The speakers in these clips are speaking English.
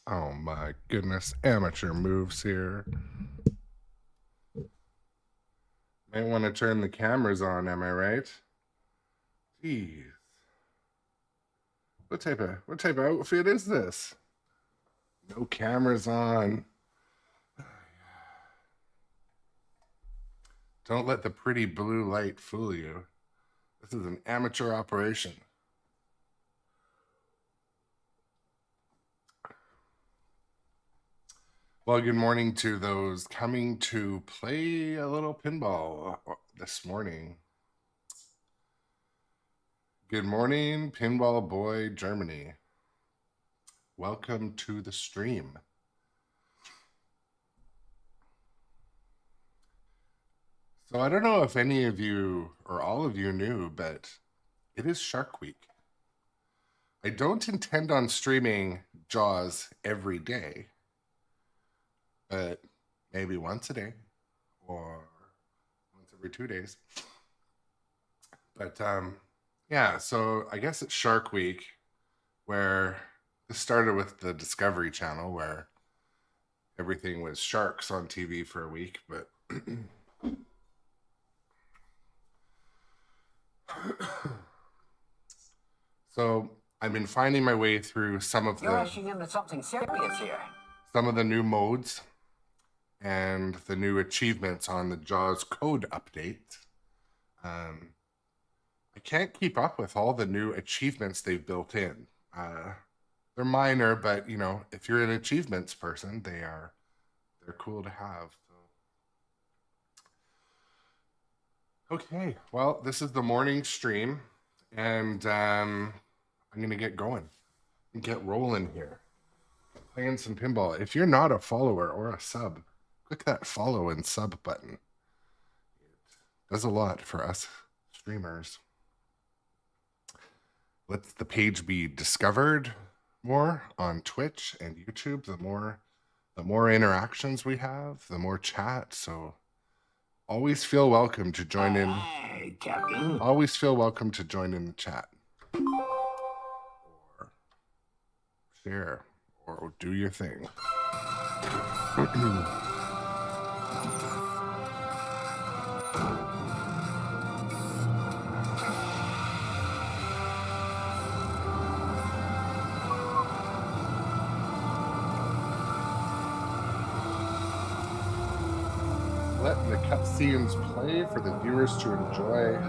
Oh my goodness, amateur moves here. Might want to turn the cameras on, am I right? Jeez. What type of outfit is this? No cameras on. Don't let the pretty blue light fool you. This is an amateur operation. Well, good morning to those coming to play a little pinball this morning. Good morning, Pinball Boy Germany. Welcome to the stream. So I don't know if any of you or all of you knew, but it is Shark Week. I don't intend on streaming Jaws every day, but maybe once a day or once every 2 days. But yeah, so I guess it's Shark Week, where this started with the Discovery Channel, where everything was sharks on TV for a week, but so I've been finding my way through some of You're rushing into something serious here. Some of the new modes and the new achievements on the Jaws code update. I can't keep up with all the new achievements they've built in. They're minor, but you know, if you're an achievements person, they're cool to have. So. Okay, well, this is the morning stream, and I'm gonna get going and get rolling here, playing some pinball. If you're not a follower or a sub, click that follow and sub button. It does a lot for us streamers. Let the page be discovered more on Twitch and YouTube. The more interactions we have, the more chat. So always feel welcome to join in. Hey, Captain. Always feel welcome to join in the chat. Or share. Or do your thing. Let the cutscenes play for the viewers to enjoy.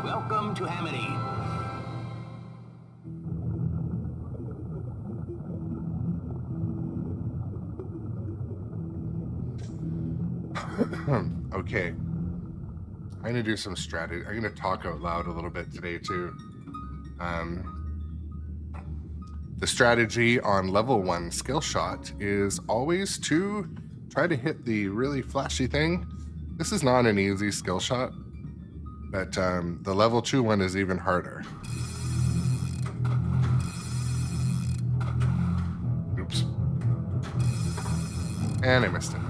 Welcome to Amity. Okay. I'm going to do some strategy. I'm going to talk out loud a little bit today too. The strategy on level 1 skill shot is always to try to hit the really flashy thing. This is not an easy skill shot, but the level 2 one is even harder. Oops. And I missed it.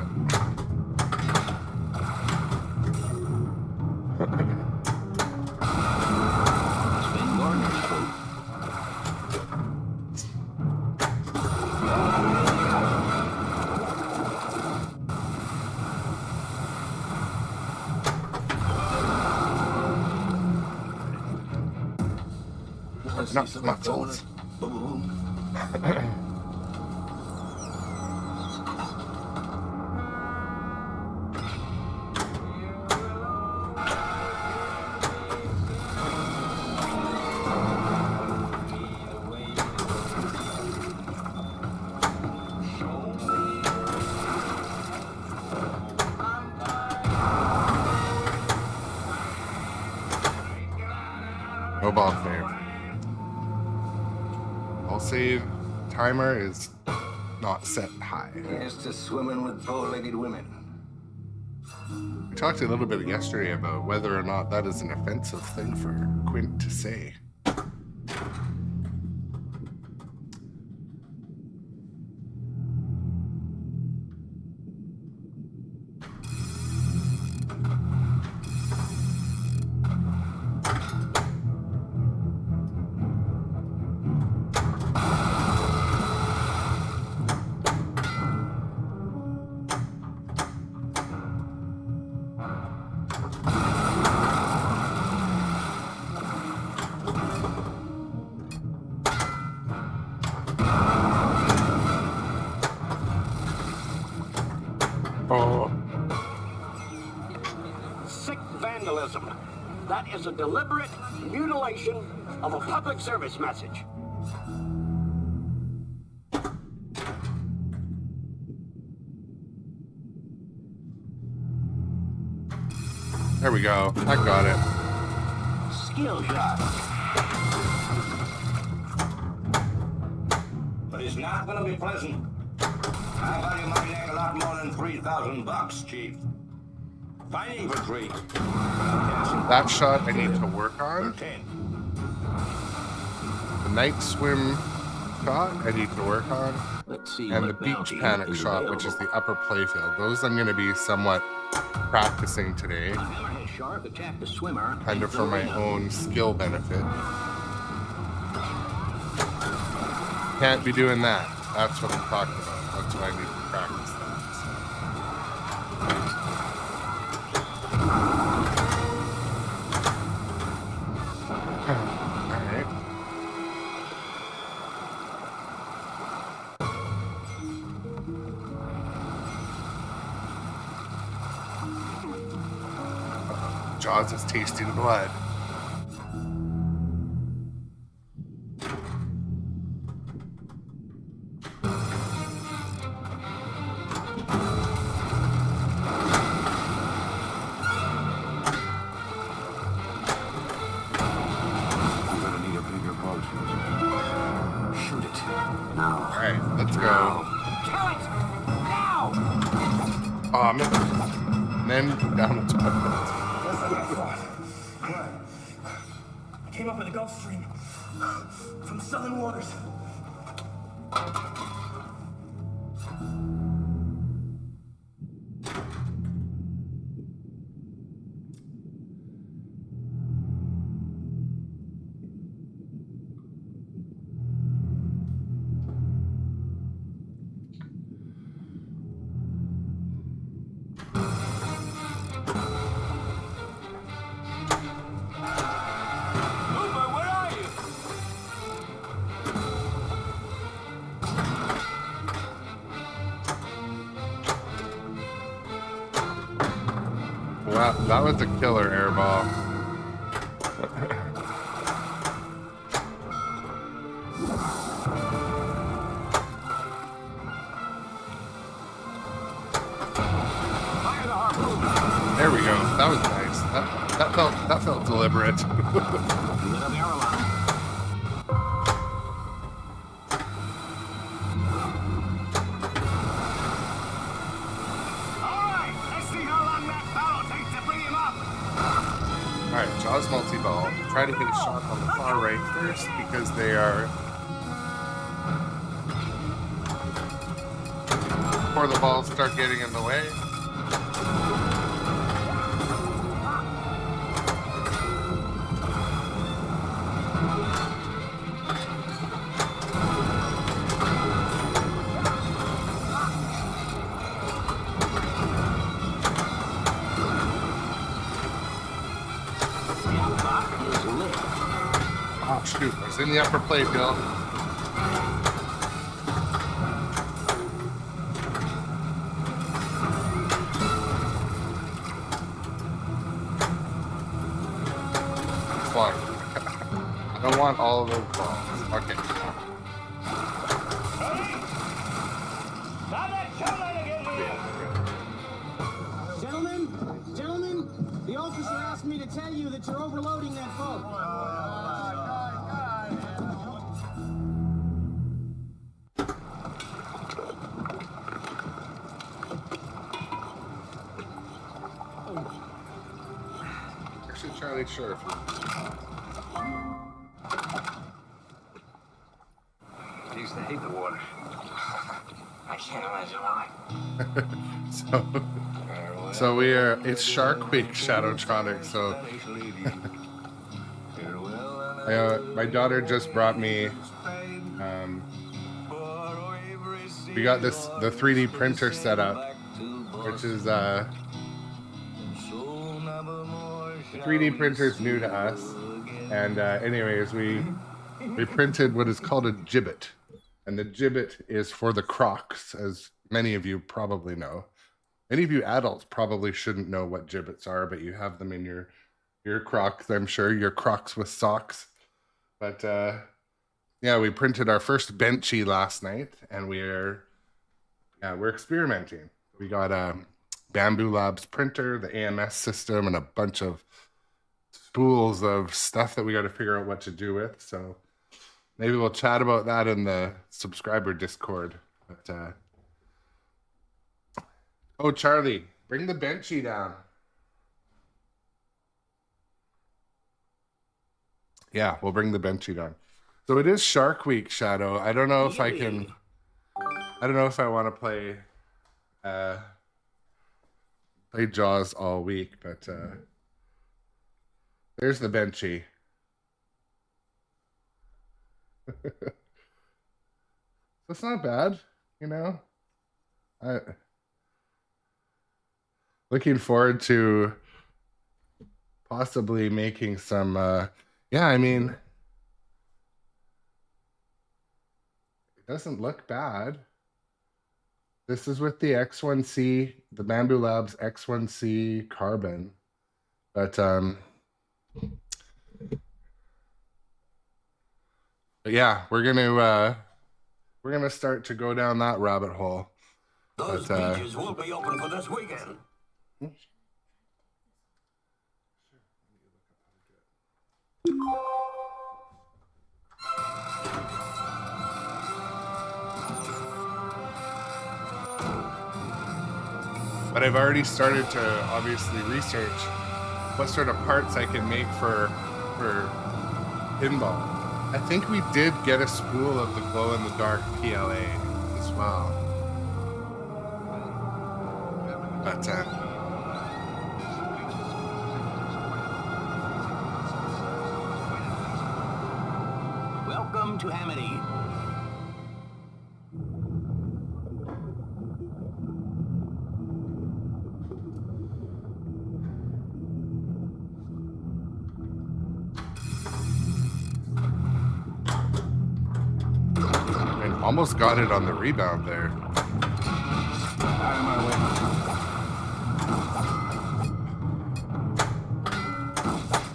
Not muscles. No ball save. Ball save timer is not set high. Here's to swimming with bow-legged women. We talked a little bit yesterday about whether or not that is an offensive thing for Quint to say. Oh. Sick vandalism. That is a deliberate mutilation of a public service message. There we go. I got it. Skill shot. But it's not gonna be pleasant. I value my neck a lot more than $3,000, Chief. Fighting for 3. That shot I need to work on. 10. The night swim shot I need to work on. Let's see And the what beach bounty panic is shot, available. which is the upper playfield. Those I'm going to be somewhat practicing today, A hammerhead shark attacked a swimmer. kind of for my own skill benefit. Can't be doing that. That's what I'm talking about. That's why I need to practice that. Alright. Jaws is tasting blood. Alright, let's go. Kill it! Now! Oh, man. And then down the toilet. I came up in the Gulf Stream from the southern waters. Wow, that was a killer airball. There we go. That was nice. That felt deliberate. Alright, Jaws multi-ball. Try to hit a shot on the far right first because they are... Before the balls start getting in the way. Oh shoot, I was in the upper playfield. Come on. I don't want all of those balls. Okay. Gentlemen, the officer asked me to tell you that you're overloading that boat. Actually, Charlie, sure. If you... I used to hate the water. I can't imagine why. So we are, it's Shark Week, Shadowtronic, so my daughter just brought me, we got the 3D printer set up, which is, the 3D printer is new to us, and anyways, we printed what is called a gibbet, and the gibbet is for the Crocs, as many of you probably know. Any of you adults probably shouldn't know what gibbets are, but you have them in your Crocs, I'm sure, your Crocs with socks. But yeah, we printed our first benchy last night, and we're experimenting. We got a Bamboo Labs printer, the AMS system, and a bunch of spools of stuff that we got to figure out what to do with. So maybe we'll chat about that in the subscriber Discord. But oh, Charlie, bring the benchy down. Yeah, we'll bring the benchy down. So it is Shark Week, Shadow. I don't know if I can. I don't know if I want to play Jaws all week, but there's the benchy. That's not bad, you know. Looking forward to possibly making some. Yeah, I mean, it doesn't look bad. This is with the X1C, the Bamboo Labs X1C carbon, but yeah, we're gonna start to go down that rabbit hole. Those beaches will be open for this weekend. But I've already started to obviously research what sort of parts I can make for pinball. I think we did get a spool of the glow-in-the-dark PLA as well. But Welcome to Amity. almost got it on the rebound there. Out of my way.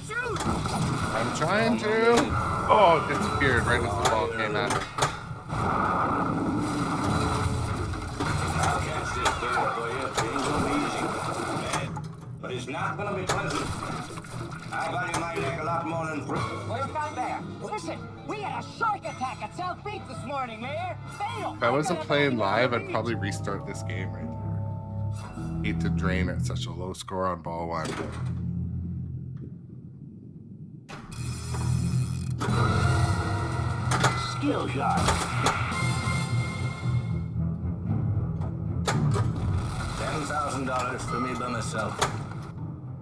Shoot! I'm trying to. Oh, it disappeared right as the ball came at it. I'll catch this bird for you. It ain't gonna be easy. Man, but it's not gonna be pleasant. I value my neck a lot more than three. Wait about there. Listen, we had a shark attack at South Beach this morning, Mayor. Fatal. If I wasn't playing live, I'd probably restart this game right there. Hate to drain at such a low score on ball one. Skill shot. $10,000 for me by myself.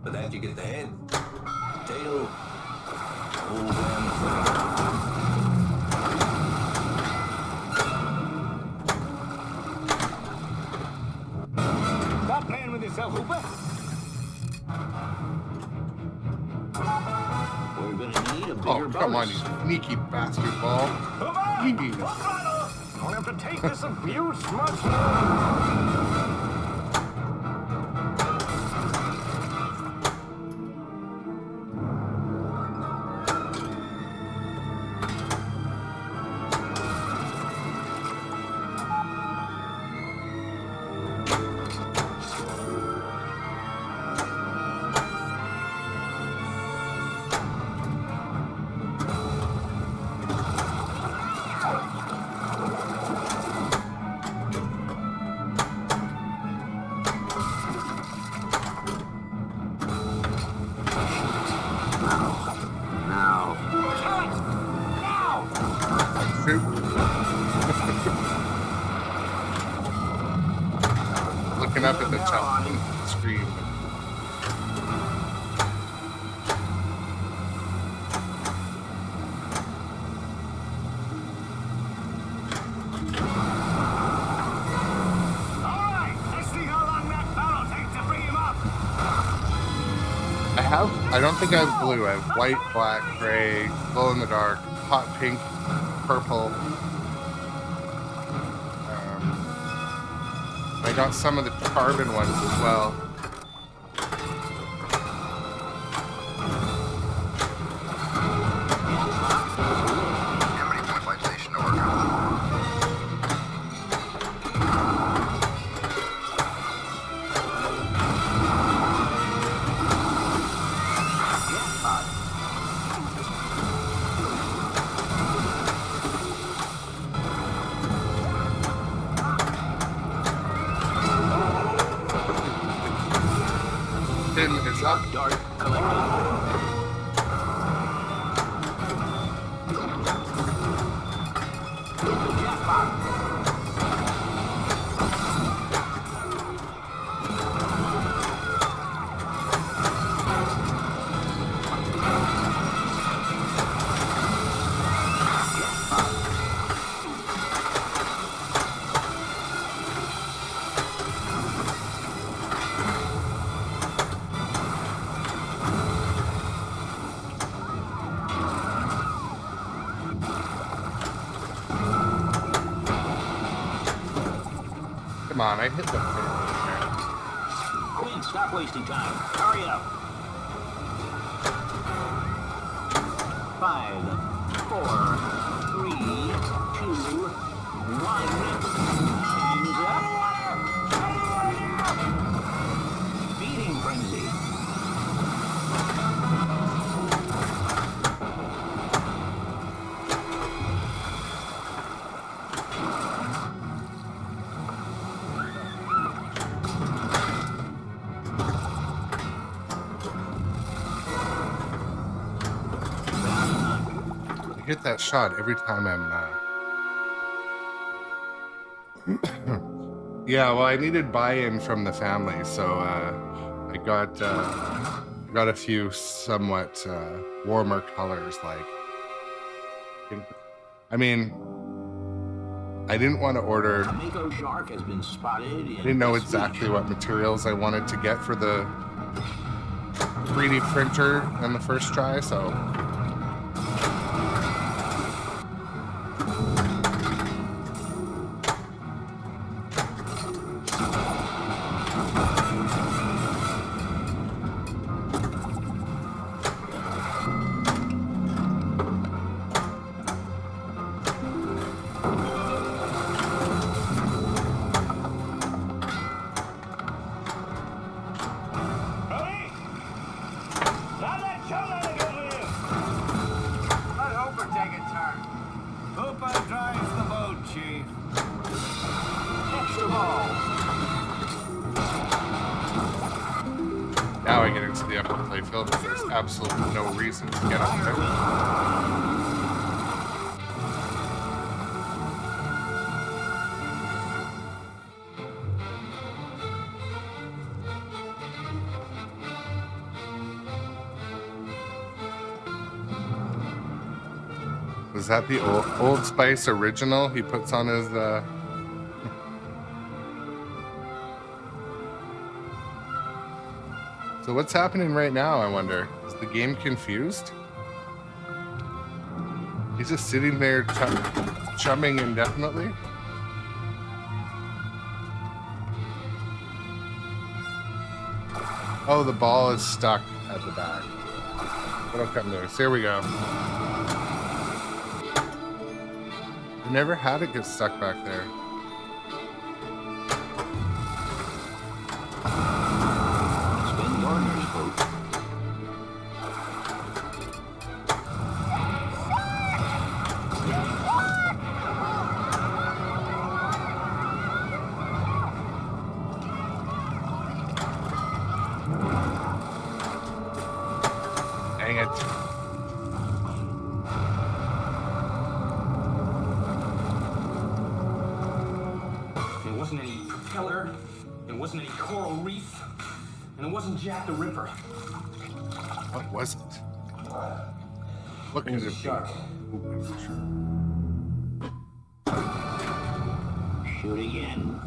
For that you get the head, tail, whole damn thing. Stop playing with yourself, Hooper. We're gonna need a bigger Oh, come on, bonus. you sneaky bastard ball. Hooper! Jeez. Don't have to take this abuse much more. Looking up at the top screen. I don't think I have blue. I have white, black, gray, glow in the dark, hot pink, purple. I got some of the carbon ones as well. Pin is up. Dart collected. Come on, I hit the pin. Quinn, stop wasting time. Hurry up. 5, 4, 3, 2, 1. Hands up. Feeding frenzy. I hit that shot every time I'm yeah, well, I needed buy-in from the family, so I got a few somewhat warmer colors. Like, I mean, I didn't want to order. Mako shark has been spotted. I didn't know exactly what materials I wanted to get for the 3D printer on the first try, so. Now I get into the upper playfield, but there's absolutely no reason to get up there. Was that the Old Spice original he puts on his So what's happening right now, I wonder? Is the game confused? He's just sitting there chumming indefinitely? Oh, the ball is stuck at the back. It'll come loose. Here we go. I never had it get stuck back there. Dang it. There wasn't any propeller, there wasn't any coral reef, and it wasn't Jack the Ripper. What was it? What could it be? Shark. Shoot again.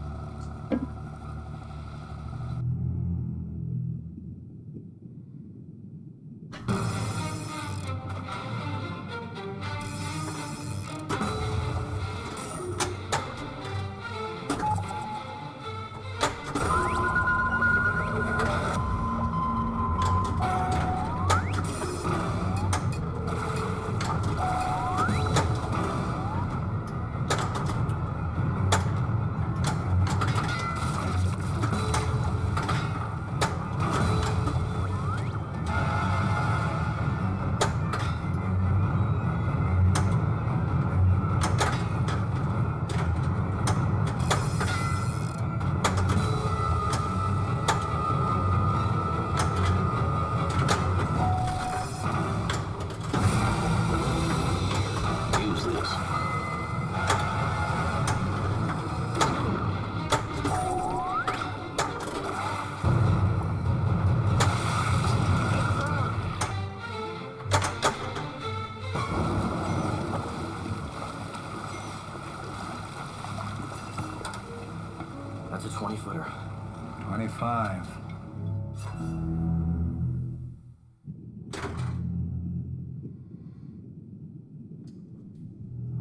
footer. 25. I'm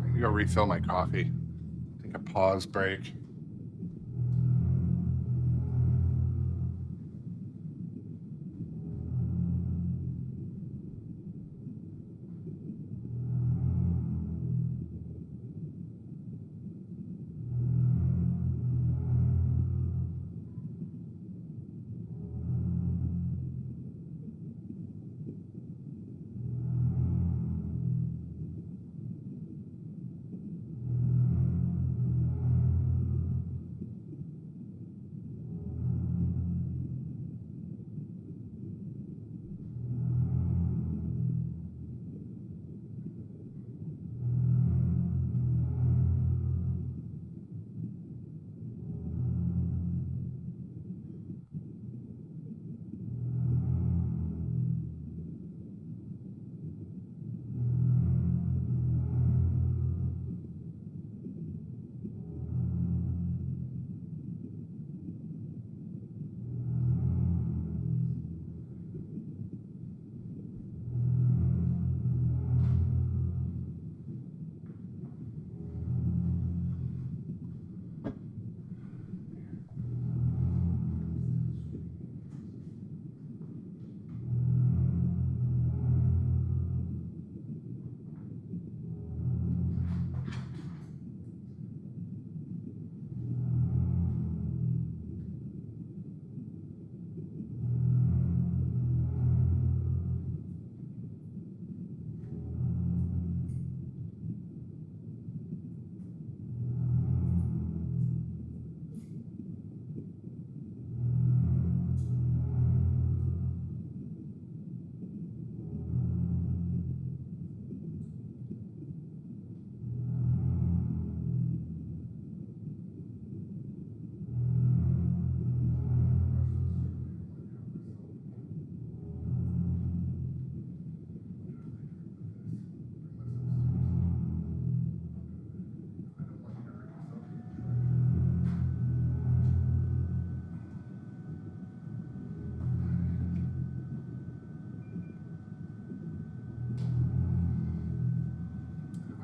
gonna go refill my coffee. Take a pause break.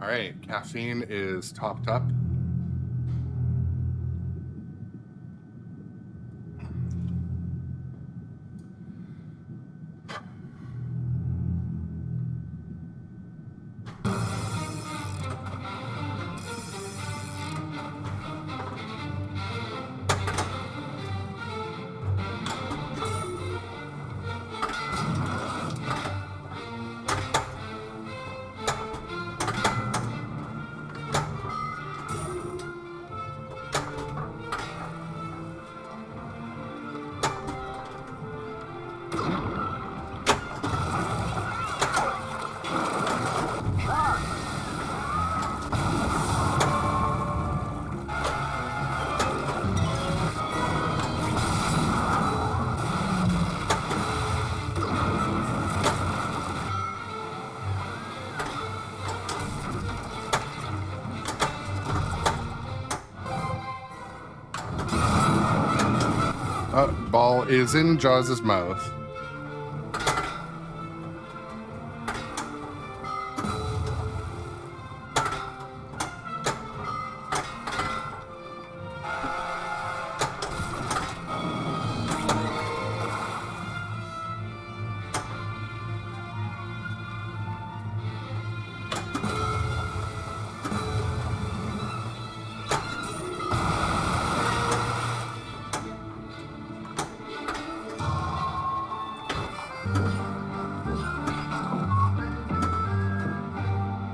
All right, caffeine is topped up. Ball is in Jaws' mouth.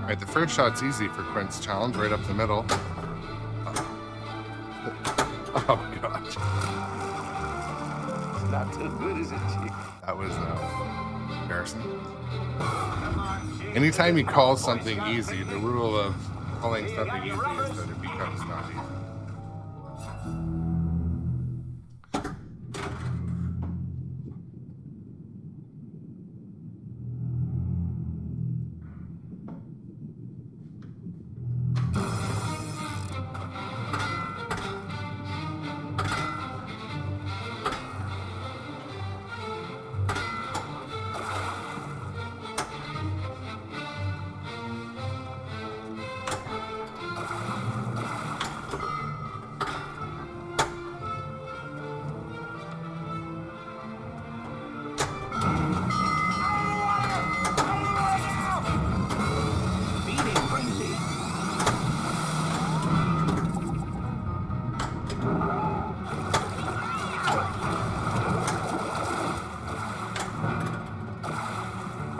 Alright, the first shot's easy for Quint's challenge, right up the middle. Oh, gosh. Not too good, is it, Chief? That was embarrassing. Anytime you call something easy, the rule of calling something easy is that it becomes not easy.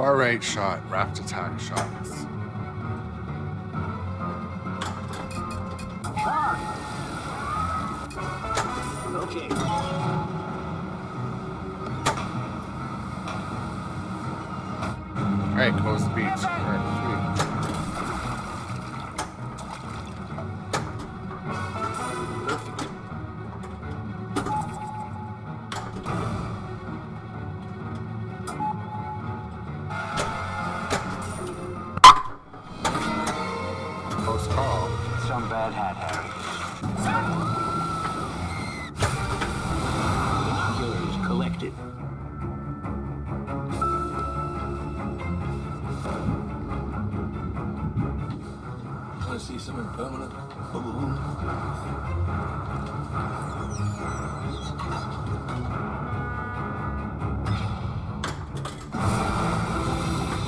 Far right shot, raft attack shots. Okay. All right, close the beach. All right, sweet. Close call. Some bad hat, Harry. Binoculars collected. Want to see something permanent?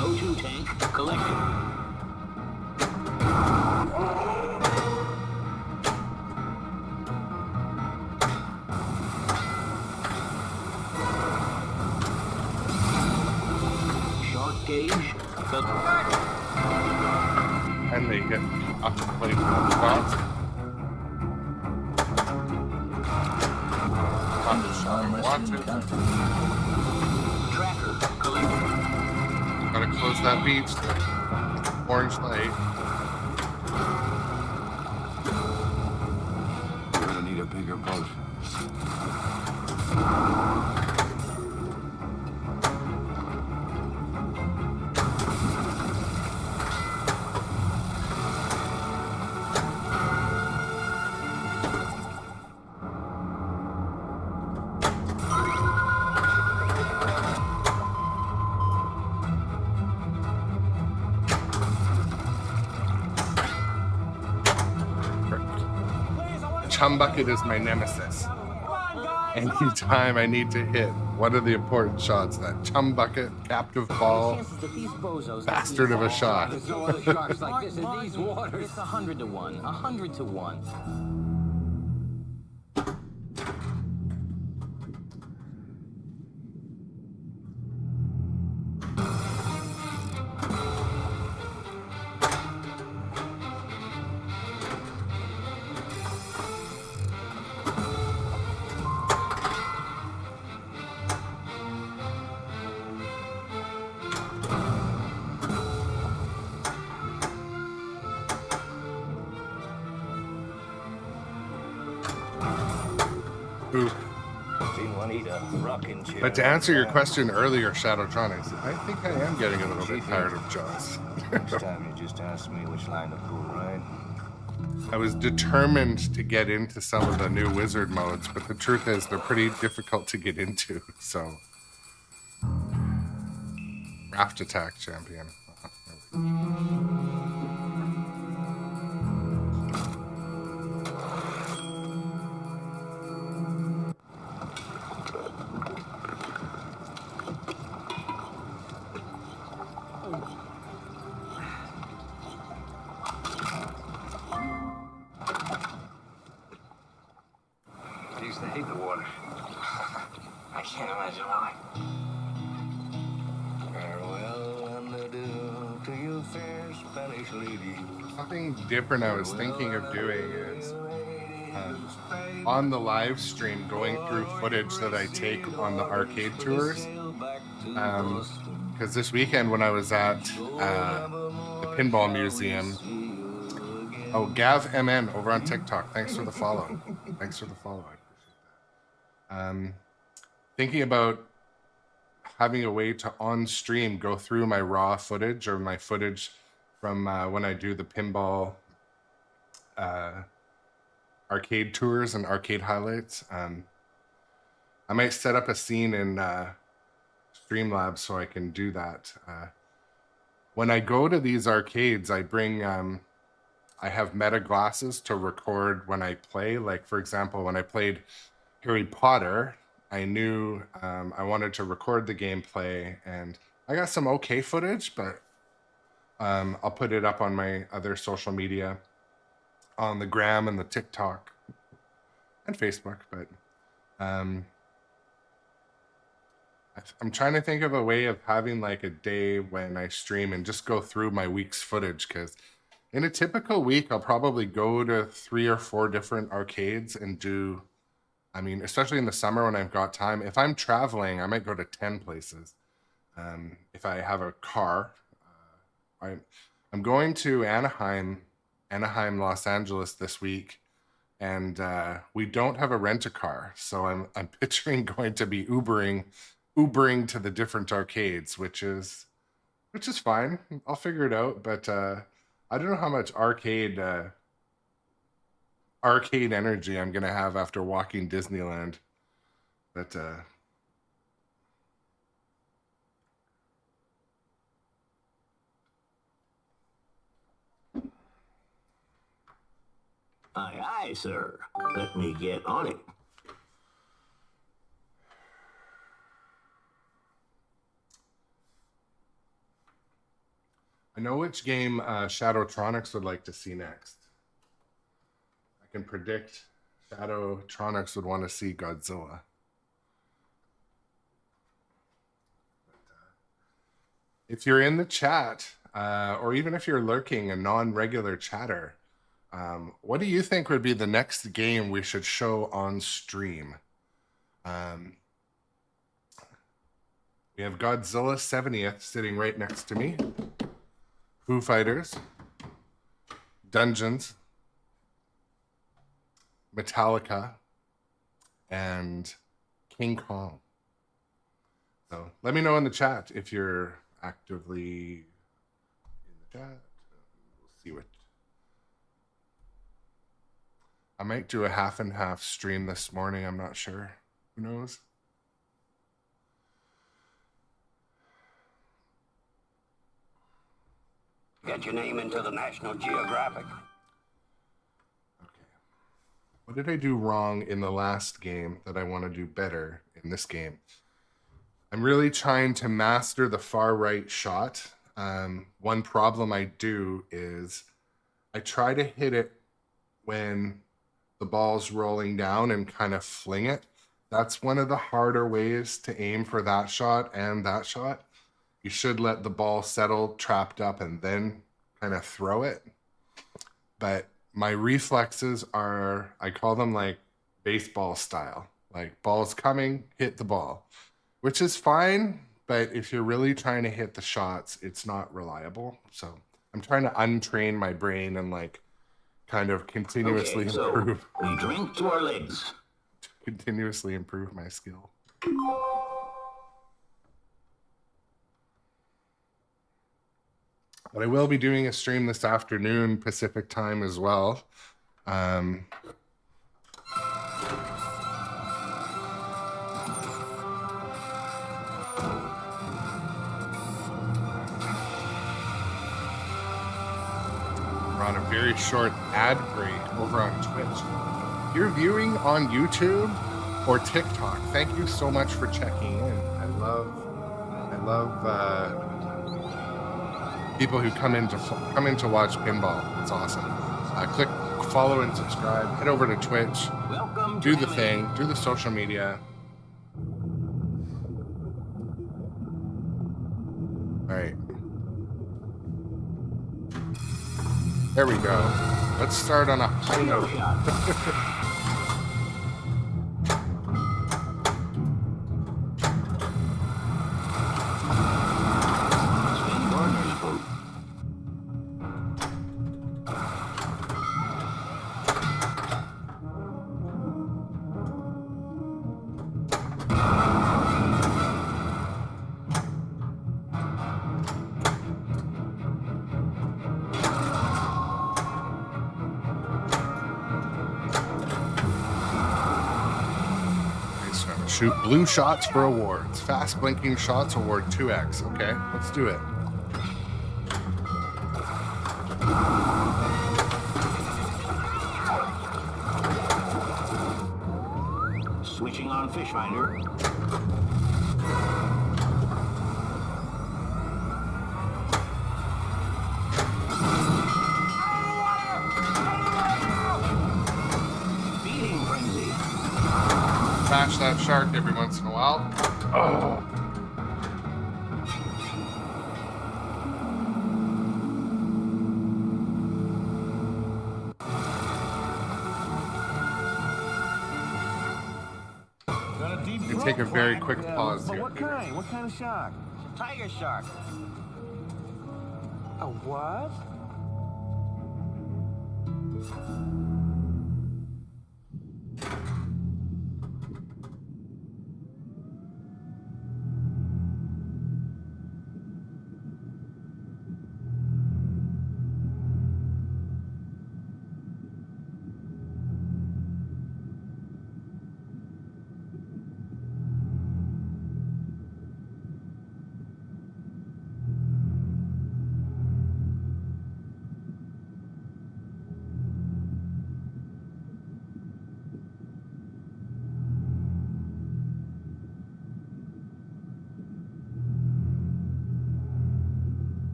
O2 tank collected. Shark gauge. And they get up to play spots. On the shot I wanted. Tracker collected. Gotta close that beach. The orange light. We're gonna need a bigger boat. Chum bucket is my nemesis. Anytime I need to hit one of the important shots, that chum bucket, captive ball, bastard of a shot. There's no other sharks like this in these waters. It's 100 to 1. 100 to 1. Ooh. But to answer your question earlier, Shadowtronics, I think I am getting a little bit tired of Jaws. Next time you just ask me which line to pull, right? I was determined to get into some of the new wizard modes, but the truth is they're pretty difficult to get into, so. Raft attack champion. I used to hate the water. I can't imagine why. Farewell and adieu to you, fair Spanish lady. Something different I was thinking of doing is on the live stream going through footage that I take on the arcade tours. Because this weekend when I was at the Pinball Museum, oh, Gav MN over on TikTok, thanks for the follow. Thanks for the follow. Thinking about having a way to on stream go through my raw footage or my footage from when I do the pinball arcade tours and arcade highlights. I might set up a scene in Streamlabs so I can do that. When I go to these arcades, I bring I have meta glasses to record when I play. Like, for example, when I played Harry Potter, I knew I wanted to record the gameplay, and I got some okay footage, but I'll put it up on my other social media, on the gram and the TikTok and Facebook. But I'm trying to think of a way of having like a day when I stream and just go through my week's footage, because in a typical week, I'll probably go to 3 or 4 different arcades and do, I mean, especially in the summer when I've got time. If I'm traveling, I might go to 10 places. If I have a car, I'm going to Anaheim, Los Angeles this week, and we don't have a rent-a-car, so I'm picturing going to be Ubering to the different arcades, which is fine. I'll figure it out, but I don't know how much arcade energy I'm gonna have after walking Disneyland, but Aye, aye, sir. Let me get on it. I know which game Shadowtronics would like to see next. I can predict Shadowtronics would want to see Godzilla. If you're in the chat, or even if you're lurking, a non-regular chatter, what do you think would be the next game we should show on stream? We have Godzilla 70th sitting right next to me. Foo Fighters, Dungeons, Metallica, and King Kong. So let me know in the chat if you're actively in the chat. We'll see what. I might do a half and half stream this morning. I'm not sure. Who knows? Get your name into the National Geographic. Okay. What did I do wrong in the last game that I want to do better in this game? I'm really trying to master the far right shot. One problem I do is I try to hit it when the ball's rolling down and kind of fling it. That's one of the harder ways to aim for that shot and that shot. You should let the ball settle trapped up and then kind of throw it. But my reflexes are, I call them like baseball style. Like ball's coming, hit the ball, which is fine. But if you're really trying to hit the shots, it's not reliable. So I'm trying to untrain my brain and like kind of continuously improve. We drink to our legs. Continuously improve my skill. But I will be doing a stream this afternoon, Pacific time as well. We're on a very short ad break over on Twitch. If you're viewing on YouTube or TikTok, thank you so much for checking in. I love people who come in to watch pinball. It's awesome. Click follow and subscribe. Head over to Twitch. Welcome do the thing. Do the social media. All right. There we go. Let's start on a high note. Shoot blue shots for awards. Fast blinking shots award 2x. Okay, let's do it. Switching on fish finder. Smash that shark every once in a while. Oh. and take a very quick pause But here. what kind? What kind of shark? Tiger shark. A what?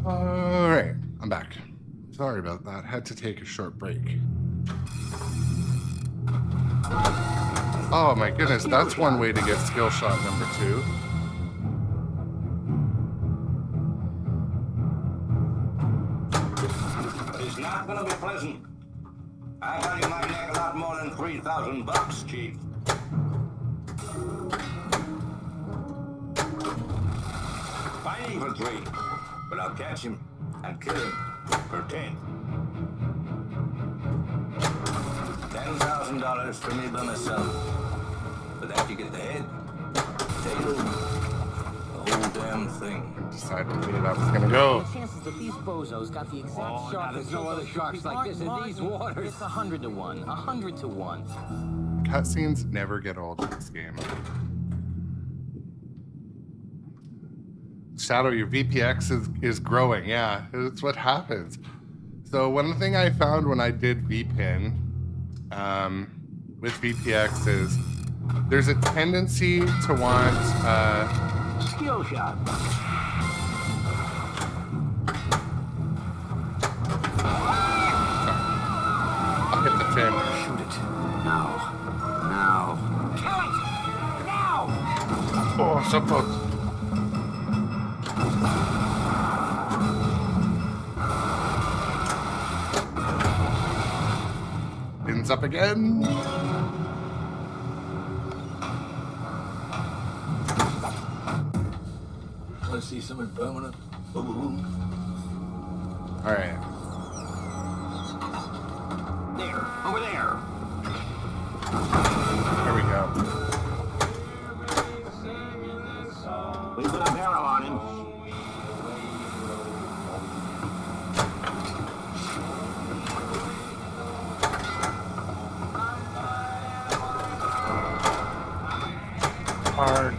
All right, I'm back. Sorry about that. Had to take a short break. Oh my goodness, that's one way to get skill shot number 2. It's not gonna be pleasant. I value my neck a lot more than $3,000, Chief. Fighting for 3, but I'll catch him and kill him for 10. $10,000 for me by myself. For that you get the head, tail, the whole damn thing. Decided where that was gonna go. The chances that these bozos got the exact Oh, shark now there's that no killed other those sharks people like this in aren't these marked. waters. It's 100 to 1. 100 to 1. Cutscenes never get old in this game. Shadow, your VPX is growing. Yeah, it's what happens. So one thing I found when I did VPin with VPX is there's a tendency to want Skill shot. I'll hit the fin. Shoot it. Now. Now. Kill it! Now! Oh, so close. Fins up again. Want to see something permanent? Ooh. All right. There. Over there. There we go. We put a barrel on him. Hard.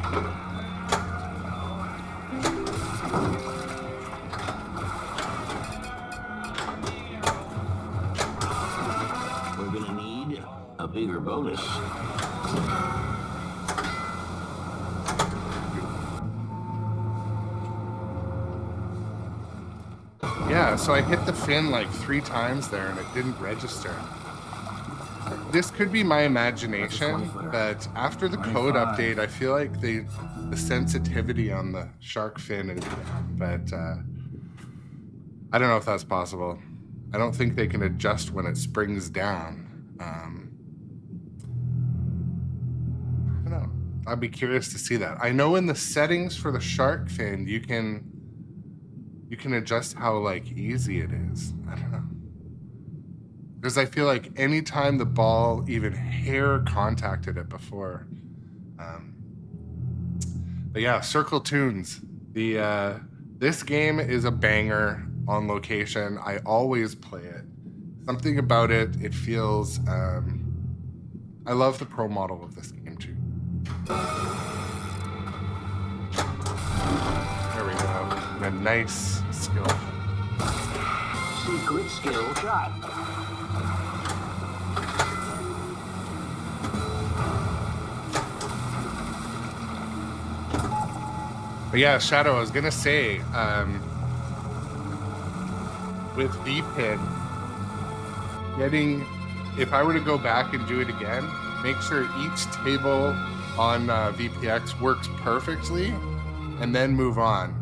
We're gonna need a bigger bonus. Yeah, so I hit the fin like 3 times there and it didn't register. This could be my imagination, but after the code update, I feel like the sensitivity on the shark fin is, but I don't know if that's possible. I don't think they can adjust when it springs down. I don't know. I'd be curious to see that. I know in the settings for the shark fin, you can adjust how like easy it is. I don't know. Because I feel like anytime the ball even hair contacted it before. But yeah, Circle Tunes. This game is a banger on location. I always play it. Something about it, it feels, I I love the pro model of this game too. There we go. A nice skill. Secret skill shot. But yeah, Shadow, I was gonna say, with VPin, if I were to go back and do it again, make sure each table on VPX works perfectly, and then move on.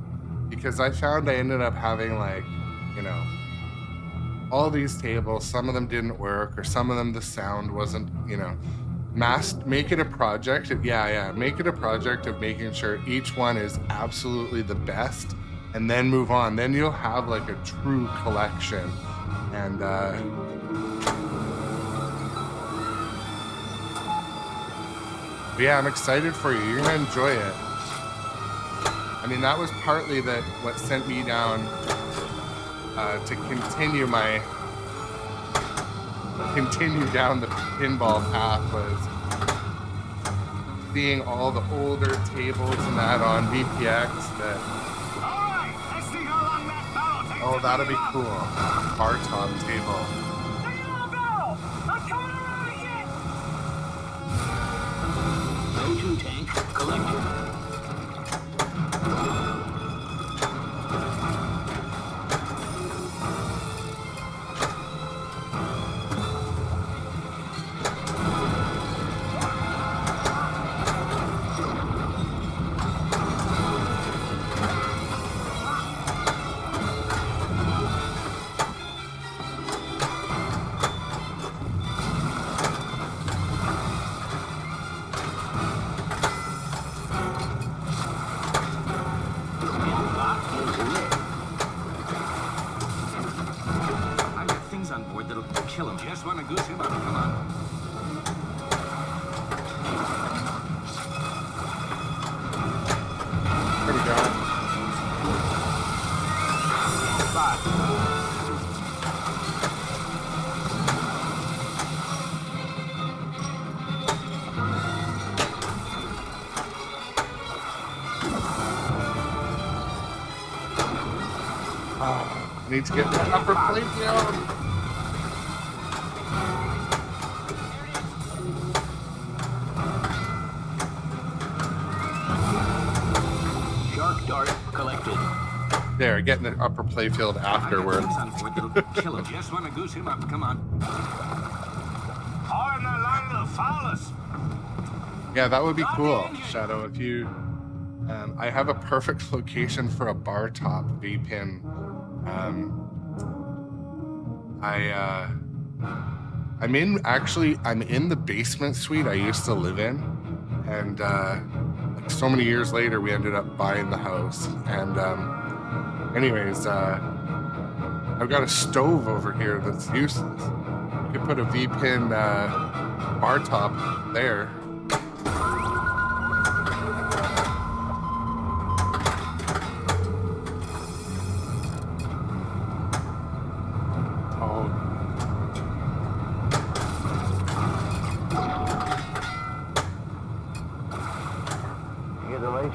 Because I found I ended up having, like, you know, all these tables, some of them didn't work, or some of them the sound wasn't, you know. Make it a project. Make it a project of making sure each one is absolutely the best, and then move on. Then you'll have like a true collection. And yeah, I'm excited for you. You're gonna enjoy it. I mean, that was partly what sent me down to continue down the pinball path, was seeing all the older tables and that on VPX. Oh, that'll be cool. Bar top table. Go-to tank collected. Need to get that upper plate down. Shark dart collected. There, getting the upper playfield afterwards. Kill him. Just want to goose him up. Come on. Hard in the line to foul us. Yeah, that would be cool, Shadow. If you, I have a perfect location for a bar top V-pin. I'm in the basement suite I used to live in, and like so many years later we ended up buying the house. And anyways, I've got a stove over here that's useless. You could put a V-pin bar top there.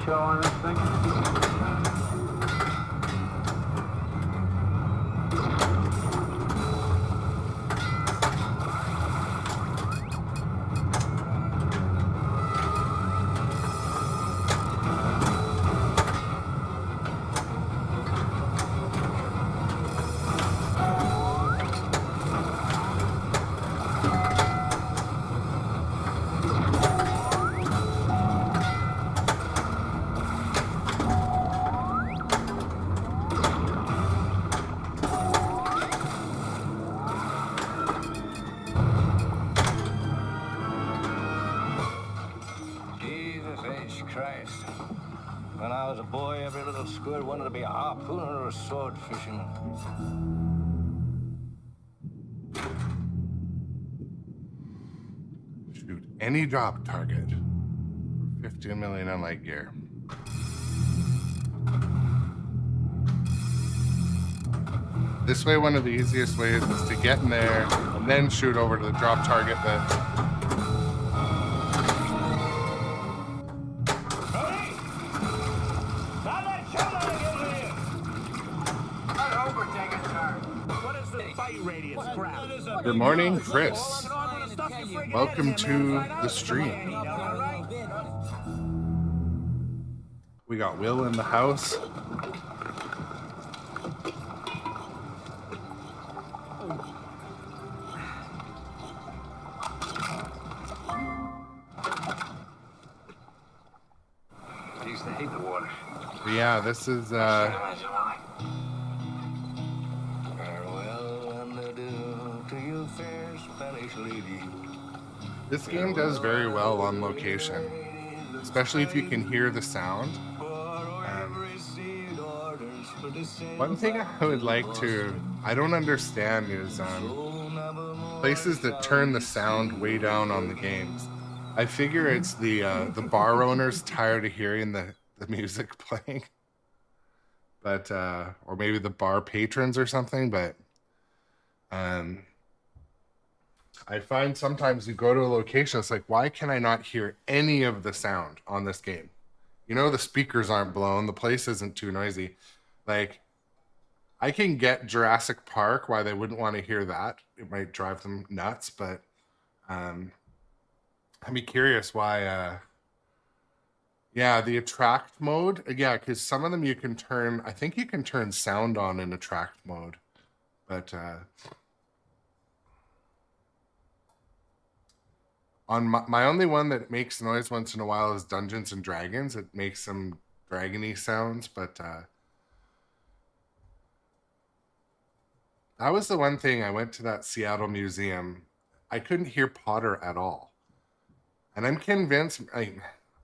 Show on this thing? Christ. When I was a boy, every little squirt wanted to be a harpooner or a sword fisherman. Shoot any drop target for 15 million on light gear. This way, one of the easiest ways is to get in there and then shoot over to the drop target that Good morning, Chris. Welcome to the stream. We got Will in the house. I used to hate the water. Yeah, this is Farewell and adieu to you, fair Spanish lady. this game does very well on location, especially if you can hear the sound. One thing I would like to, I don't understand is places that turn the sound way down on the games. I figure it's the bar owners tired of hearing the music playing, but or maybe the bar patrons or something. But I find sometimes you go to a location, it's like, why can I not hear any of the sound on this game? You know, the speakers aren't blown, the place isn't too noisy. Like, I can get Jurassic Park, why they wouldn't want to hear that. It might drive them nuts, but I'd be curious why. Yeah, the attract mode. Yeah, because some of them you can turn, I think you can turn sound on in attract mode. But on my only one that makes noise once in a while is Dungeons and Dragons. It makes some dragony sounds, but that was the one thing. I went to that Seattle museum. I couldn't hear Potter at all. And I'm convinced I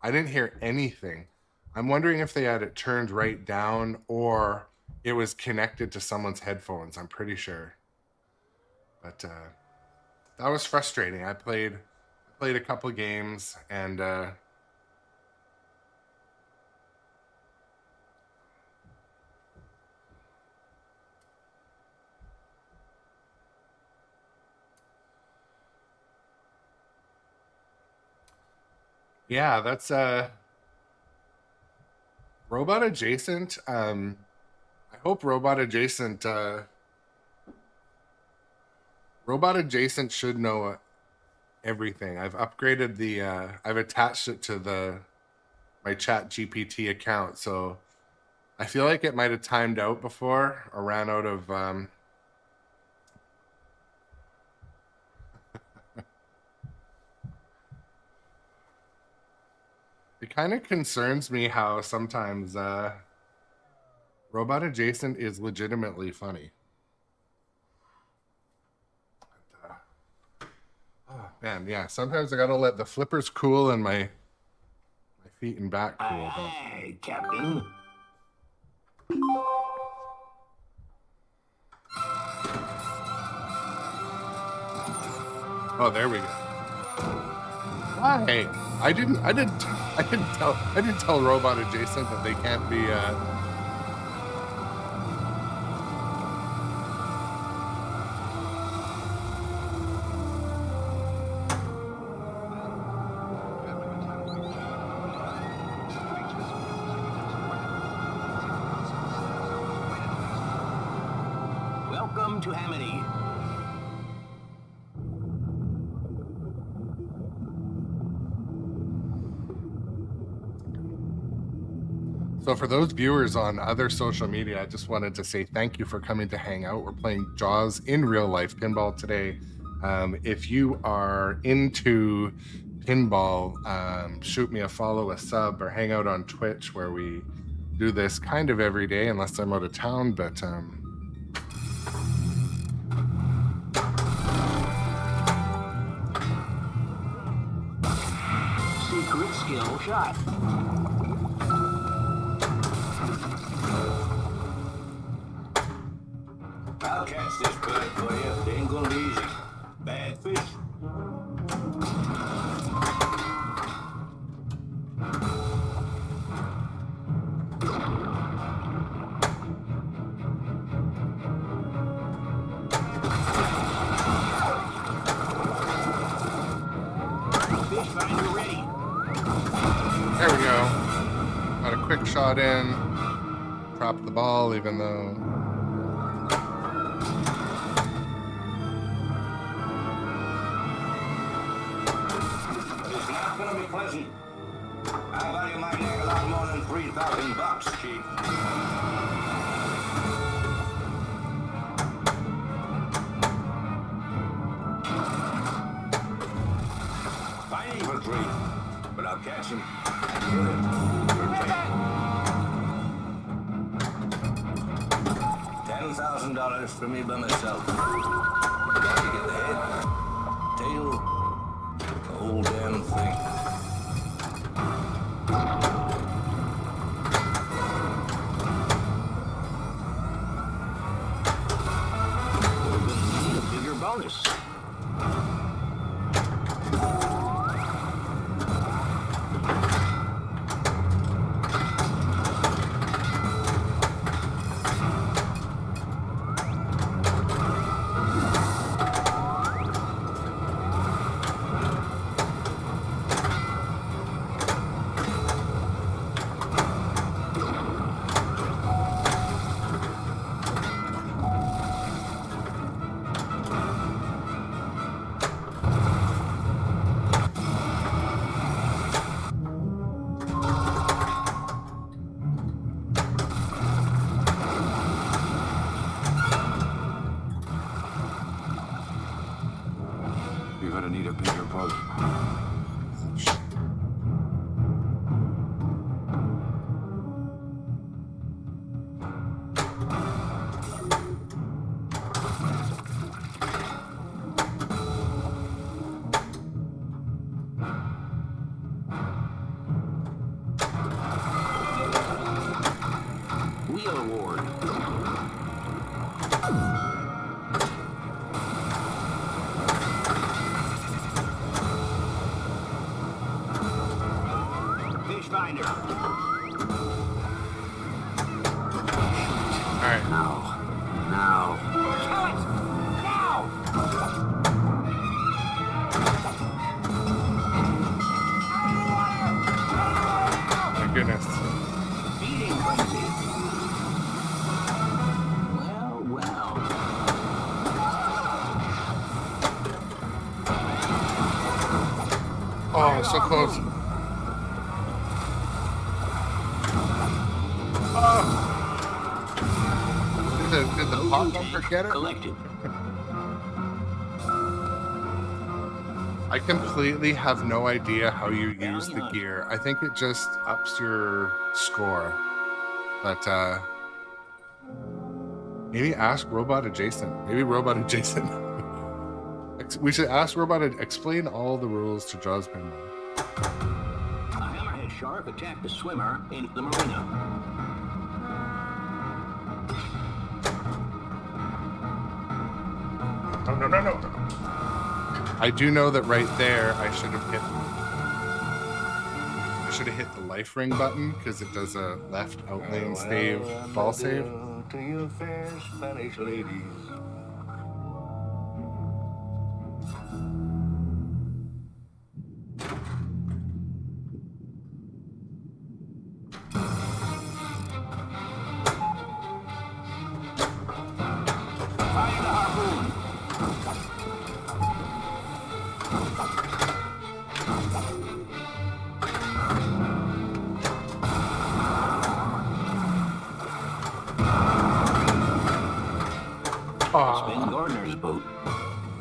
didn't hear anything. I'm wondering if they had it turned right down or it was connected to someone's headphones. I'm pretty sure. But that was frustrating. I played a couple games and yeah, that's Robot Adjacent. I hope Robot Adjacent should know everything. I've upgraded the I've attached it to my Chat GPT account, so I feel like it might have timed out before or ran out of It kind of concerns me how sometimes Robot Adjacent is legitimately funny. Oh man, yeah. Sometimes I gotta let the flippers cool and my feet and back cool. Aye, Captain. Oh, there we go. Why? I didn't tell Robot Adjacent that they can't be Welcome to Amity. So for those viewers on other social media, I just wanted to say thank you for coming to hang out. We're playing Jaws in real life pinball today. If you are into pinball, shoot me a follow, a sub, or hang out on Twitch where we do this kind of every day unless I'm out of town. But Secret skill shot. I'll catch this bud for you. It ain't gonna be easy. Bad fish. Fish finder ready. there we go. Got a quick shot in. Dropped the ball even though... not gonna be pleasant. I value my neck a lot more than $3,000, Chief. Fine for 3, but I'll catch him and kill him for 10. $10,000 for me by myself. Got to get the head, tail, the whole damn thing. A bigger bonus. You're gonna need a bigger boat. Wheel award. Fish finder. Alright. Now. Kill it! Now! My goodness. Feeding frenzy. Well. Oh, so close. Did the pot bumper get it? Collected. I completely have no idea how you use the gear. I think it just ups your score. But maybe ask Robot Adjacent. Maybe Robot Adjacent. We should ask Robot to explain all the rules to Jaws Pinball. A hammerhead shark attacked a swimmer in the marina. No. I do know that right there I should have hit the life ring button because it does a left outlane stave ball save. To you fair Spanish ladies. Fire the harpoon. Spin Gardner's boat.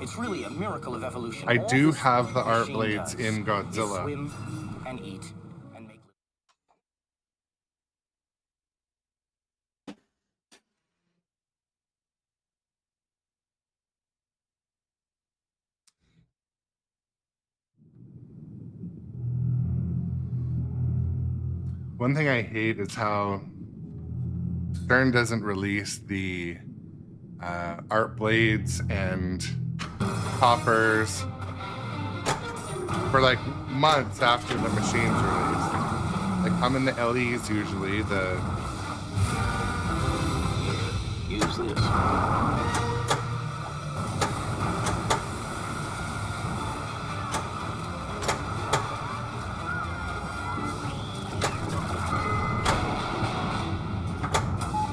It's really a miracle of evolution. I All do this have the art machine blades does in is Godzilla. swim and eat and make. One thing I hate is how Stern doesn't release the art blades and toppers for like months after the machine's released. They come in the LEs usually. Use this.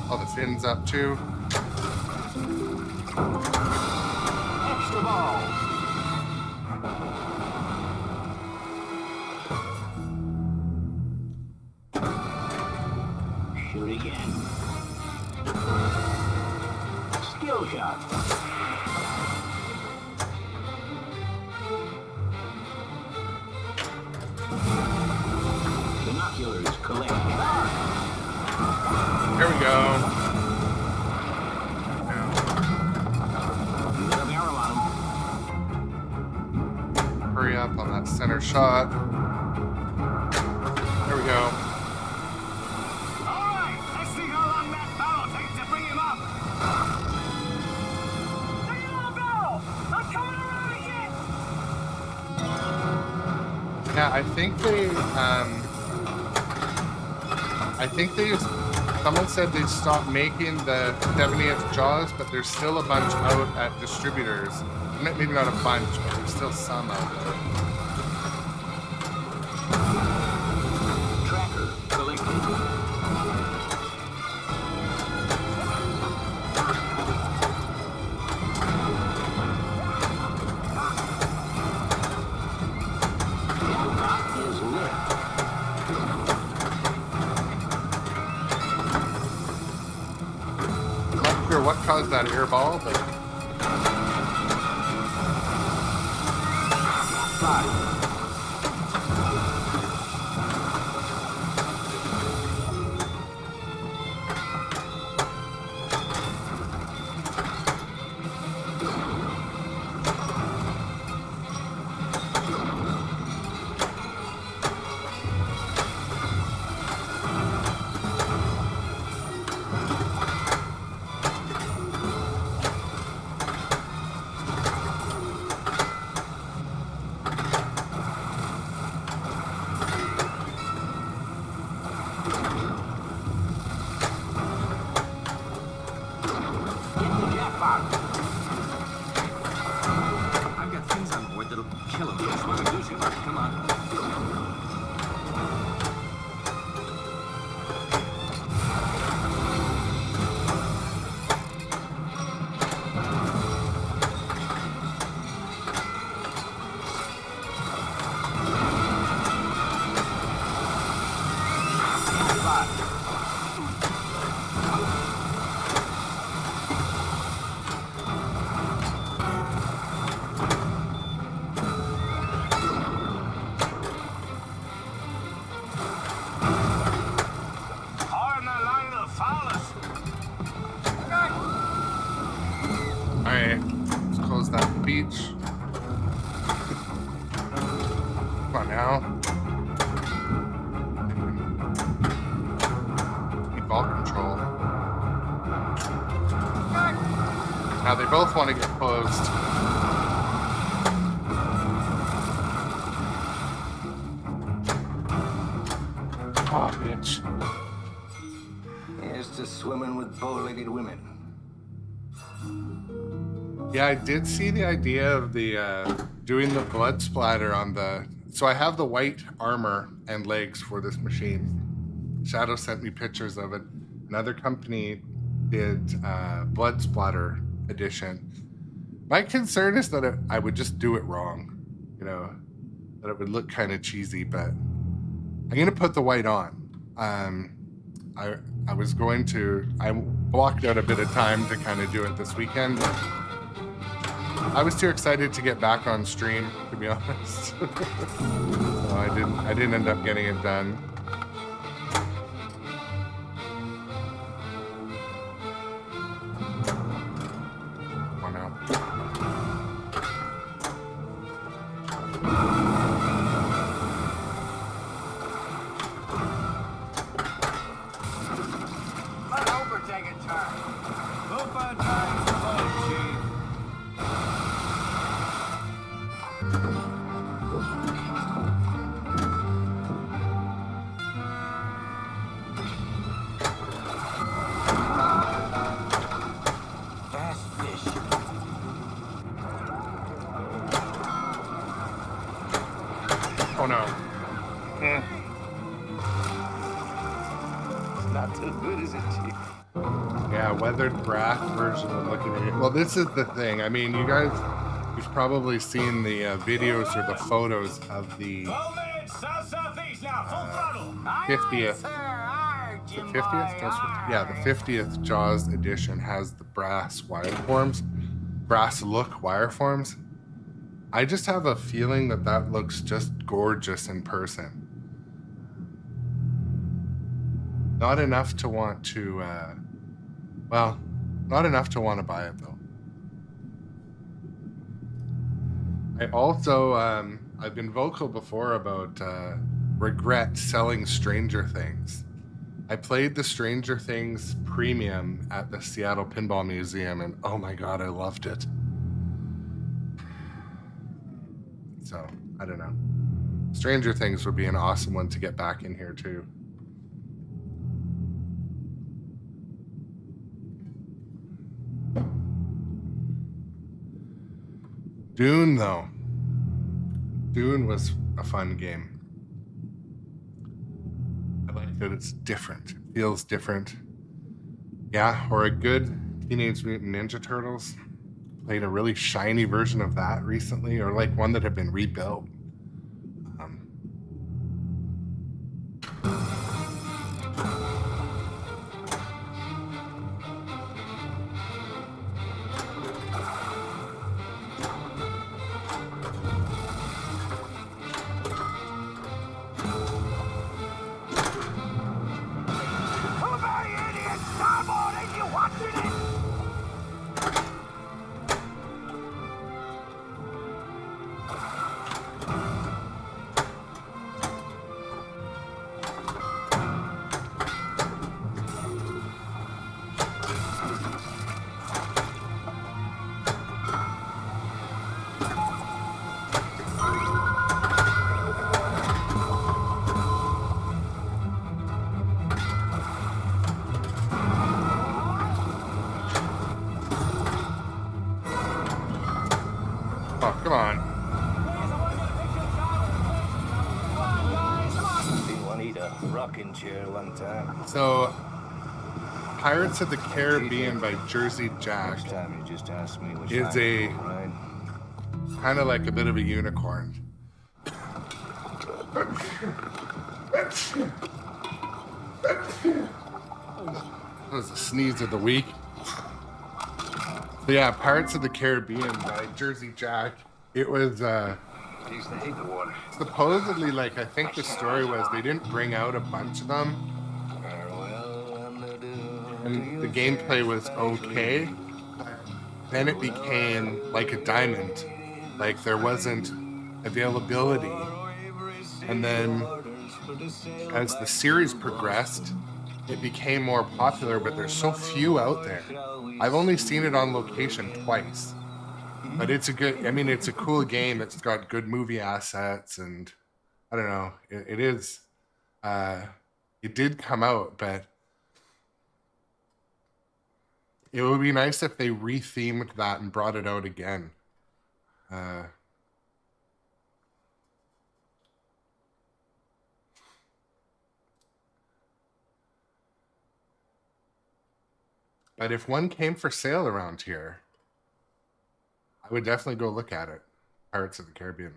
All the fins up too. Extra balls. begin. Skill shot. Binoculars collect. Here we go. Get a barrel on him. Hurry up on that center shot. There we go. All right, let's see how long that barrel takes to bring him up. Take it on the barrel. I'm coming around again. Yeah, someone said they stopped making the 70th Jaws, but there's still a bunch out at distributors. Maybe not a bunch, but there's still some out there. Tracker collected. Jackpot is lit. Not sure what caused that air ball, but I've got things on board that'll kill him. Yes, we can do some. Come on. alright, let's close that beach. Come on now. Keep ball control. Now they both want to get closed. Oh, bitch. Here's to swimming with bow-legged women. Yeah, I did see the idea of the doing the blood splatter on the. So I have the white armor and legs for this machine. Shadow sent me pictures of it. Another company did blood splatter edition. My concern is that I would just do it wrong, you know, that it would look kind of cheesy. But I'm gonna put the white on. I blocked out a bit of time to kind of do it this weekend. But I was too excited to get back on stream, to be honest. So I didn't end up getting it done. Oh no. Let Hooper take a turn. Hooper drives the boat, Chief. Fast fish. Oh no. It's not too good, is it, Chief? Yeah, weathered brass version of looking at it. Well, this is the thing. I mean, you've probably seen the videos or the photos of the 12 minutes, south-southeast now, full throttle. 50th Sir, our the 50th? Yeah, the 50th Jaws edition has the brass wireforms, brass look wireforms. I just have a feeling that that looks just gorgeous in person. Not enough to want to, well, not enough to want to buy it though. I also, I've been vocal before about regret selling Stranger Things. I played the Stranger Things premium at the Seattle Pinball Museum, and oh my god, I loved it. So, I don't know. Stranger Things would be an awesome one to get back in here too. Dune, though. Dune was a fun game. I like that it's different. It feels different. Yeah, or a good Teenage Mutant Ninja Turtles. Played a really shiny version of that recently, or like one that had been rebuilt. Oh, come on. Didn't need a rocking chair one time. So, Pirates of the Caribbean by Jersey Jack First time you just asked me which is a right? kind of like a bit of a unicorn. That was the sneeze of the week. So yeah, Pirates of the Caribbean by Jersey Jack. It was Used to hate the water. supposedly, like, I think the story was they didn't bring out a bunch of them, and the gameplay was okay. Then it became like a diamond. Like, there wasn't availability. And then as the series progressed, it became more popular, but there's so few out there. I've only seen it on location twice. But it's a good, I mean, it's a cool game. It's got good movie assets, and I don't know. It is, it did come out, but it would be nice if they rethemed that and brought it out again. But if one came for sale around here, I would definitely go look at it. Pirates of the Caribbean.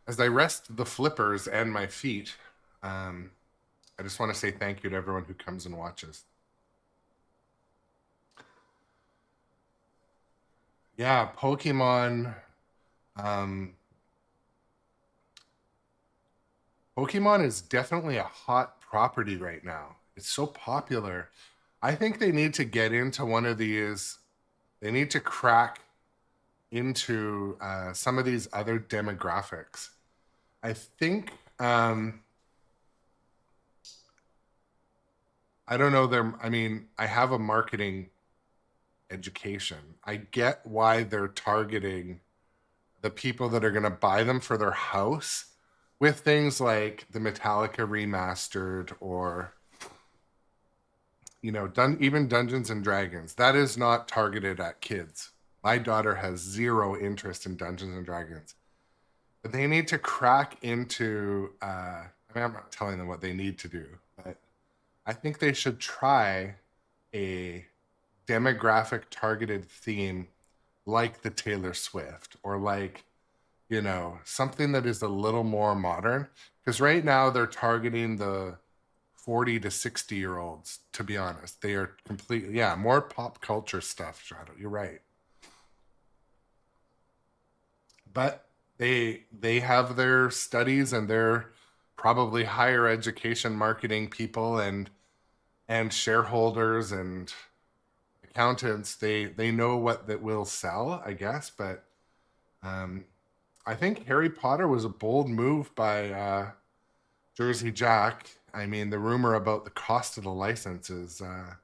As I rest the flippers and my feet, I just want to say thank you to everyone who comes and watches. Yeah, Pokemon. Pokemon is definitely a hot property right now. It's so popular. I think they need to get into one of these. They need to crack into some of these other demographics. I think, I don't know, I mean, I have a marketing education. I get why they're targeting the people that are going to buy them for their house with things like the Metallica remastered, or, you know, even Dungeons and Dragons. That is not targeted at kids. My daughter has zero interest in Dungeons and Dragons. But they need to crack into, I mean, I'm not telling them what they need to do, but I think they should try a demographic targeted theme like the Taylor Swift, or like, you know, something that is a little more modern. Because right now they're targeting the 40 to 60-year-olds, to be honest. They are completely, yeah, more pop culture stuff, Shadow. You're right. But they have their studies, and they're probably higher education marketing people and shareholders and accountants. They know what that will sell, I guess. But I think Harry Potter was a bold move by Jersey Jack. I mean, the rumor about the cost of the license is I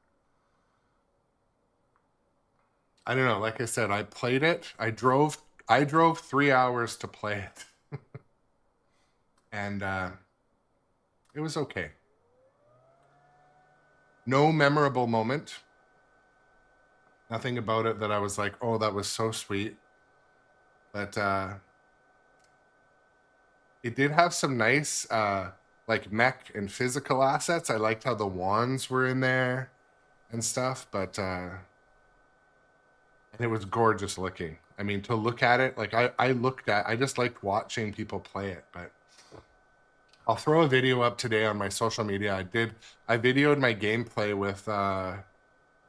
don't know. Like I said, I played it. I drove 3 hours to play it. And it was okay. No memorable moment. Nothing about it that I was like, oh, that was so sweet. But it did have some nice like mech and physical assets. I liked how the wands were in there and stuff, but and it was gorgeous looking. I mean, to look at it, like I just liked watching people play it. But I'll throw a video up today on my social media. I videoed my gameplay with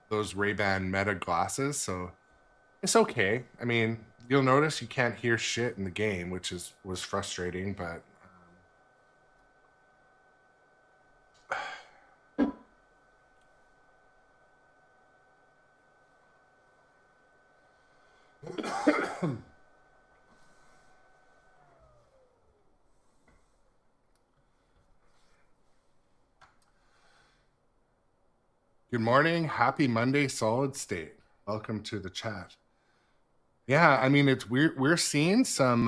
those Ray-Ban Meta glasses, so it's okay. I mean, you'll notice you can't hear shit in the game, which was frustrating, but good morning. Happy Monday, Solid State. Welcome to the chat. Yeah, I mean, it's weird. We're seeing some,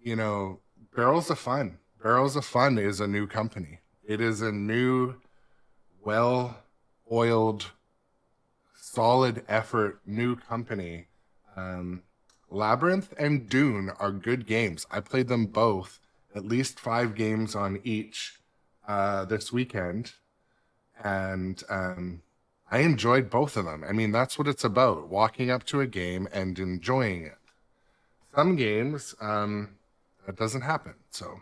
you know, Barrels of Fun. Barrels of Fun is a new company. It is a new, well-oiled, solid effort new company. Labyrinth and Dune are good games. I played them both, at least 5 games on each this weekend. And I enjoyed both of them. I mean, that's what it's about, walking up to a game and enjoying it. Some games, that doesn't happen. So,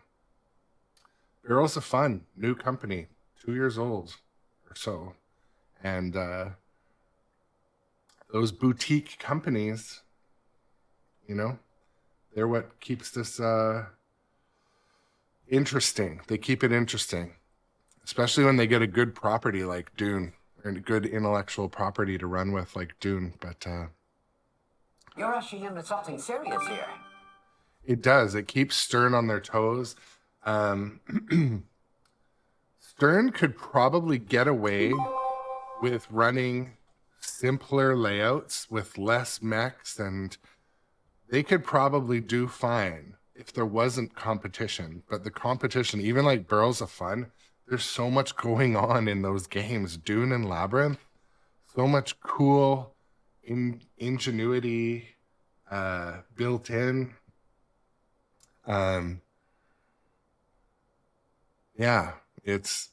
Barrels of Fun, new company, 2 years old or so. And those boutique companies, you know, they're what keeps this interesting. They keep it interesting, especially when they get a good property like Dune, and a good intellectual property to run with like Dune. But You're rushing into something serious here. it does. It keeps Stern on their toes. Stern could probably get away with running simpler layouts with less mechs, and they could probably do fine if there wasn't competition. But the competition, even like Barrels of Fun, there's so much going on in those games, Dune and Labyrinth. So much cool ingenuity built in. Yeah, it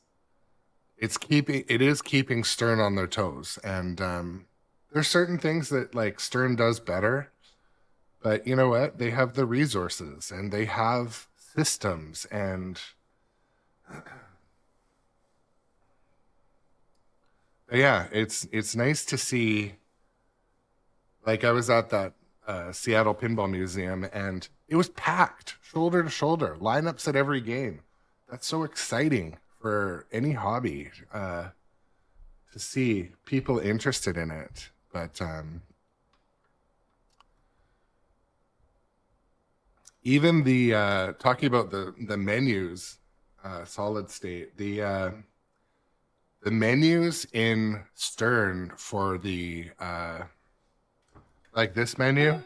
is keeping Stern on their toes. And there's certain things that like Stern does better. But you know what? They have the resources and they have systems, and yeah, it's nice to see. Like, I was at that Seattle Pinball Museum, and it was packed, shoulder to shoulder, lineups at every game. That's so exciting for any hobby to see people interested in it. But even the talking about the menus, Solid State, the menus in Stern for the like this menu.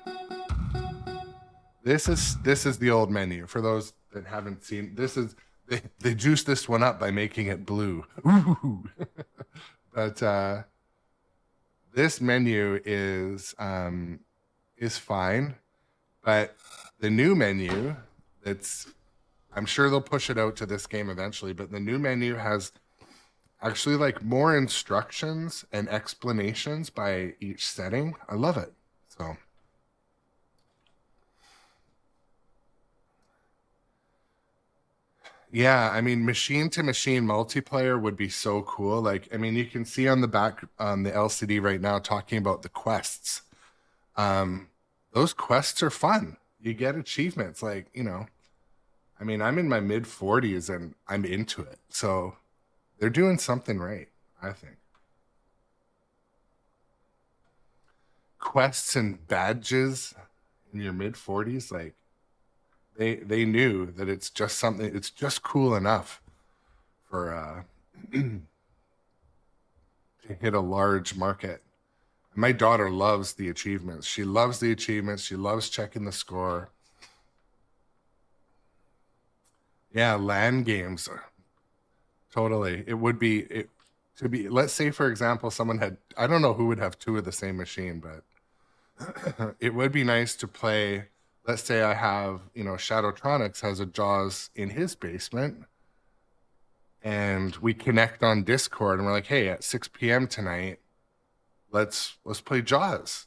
This is the old menu. For those that haven't seen, this is they juiced this one up by making it blue. Ooh. But this menu is fine. But the new menu, I'm sure they'll push it out to this game eventually, but the new menu has actually like more instructions and explanations by each setting. I love it. So Yeah, I mean, machine to machine multiplayer would be so cool. Like, I mean, you can see on the back on the LCD right now talking about the quests. Those quests are fun. You get achievements, like, you know, I mean, I'm in my mid 40s and I'm into it. So they're doing something right, I think. Quests and badges in your mid 40s, like they knew that it's just something, it's just cool enough for to hit a large market. My daughter loves the achievements. She loves the achievements. She loves checking the score. Yeah, LAN games. Totally. It would be it to be, let's say for example, someone had, I don't know who would have two of the same machine, but it would be nice to play. Let's say I have, you know, Shadowtronics has a Jaws in his basement and we connect on Discord and we're like, hey, at 6 p.m. tonight, let's play Jaws.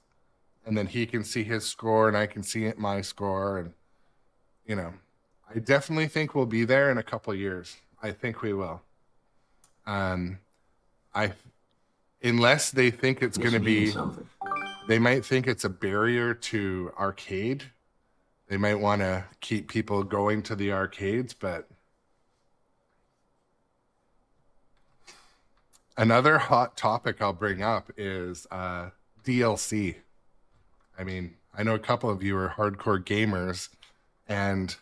And then he can see his score and I can see my score. And, you know, I definitely think we'll be there in a couple of years. I think we will. Unless they think it's going to be, they might think it's a barrier to arcade. They might want to keep people going to the arcades, but another hot topic I'll bring up is DLC. I mean, I know a couple of you are hardcore gamers, and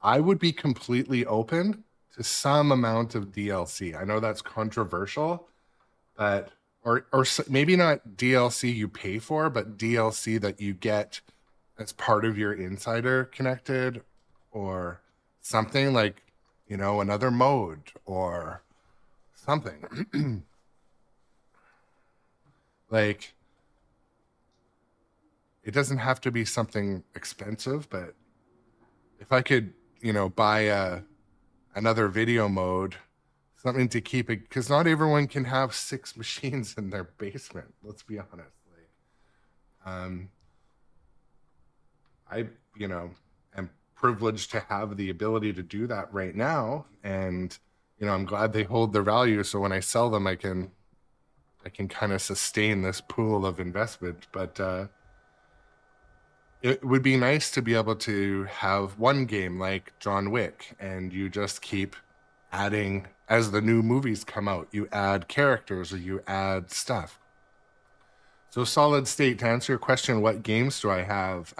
I would be completely open to some amount of DLC. I know that's controversial, but or maybe not DLC you pay for, but DLC that you get as part of your Insider Connected or something, like, you know, another mode or something. Like, it doesn't have to be something expensive, but if I could, you know, buy another video mode, something to keep it, because not everyone can have 6 machines in their basement. Let's be honest. Like, I, you know, am privileged to have the ability to do that right now, and you know, I'm glad they hold their value. So when I sell them, I can kind of sustain this pool of investment. But it would be nice to be able to have one game like John Wick, and you just keep adding, as the new movies come out, you add characters or you add stuff. So Solid State, to answer your question, what games do I have?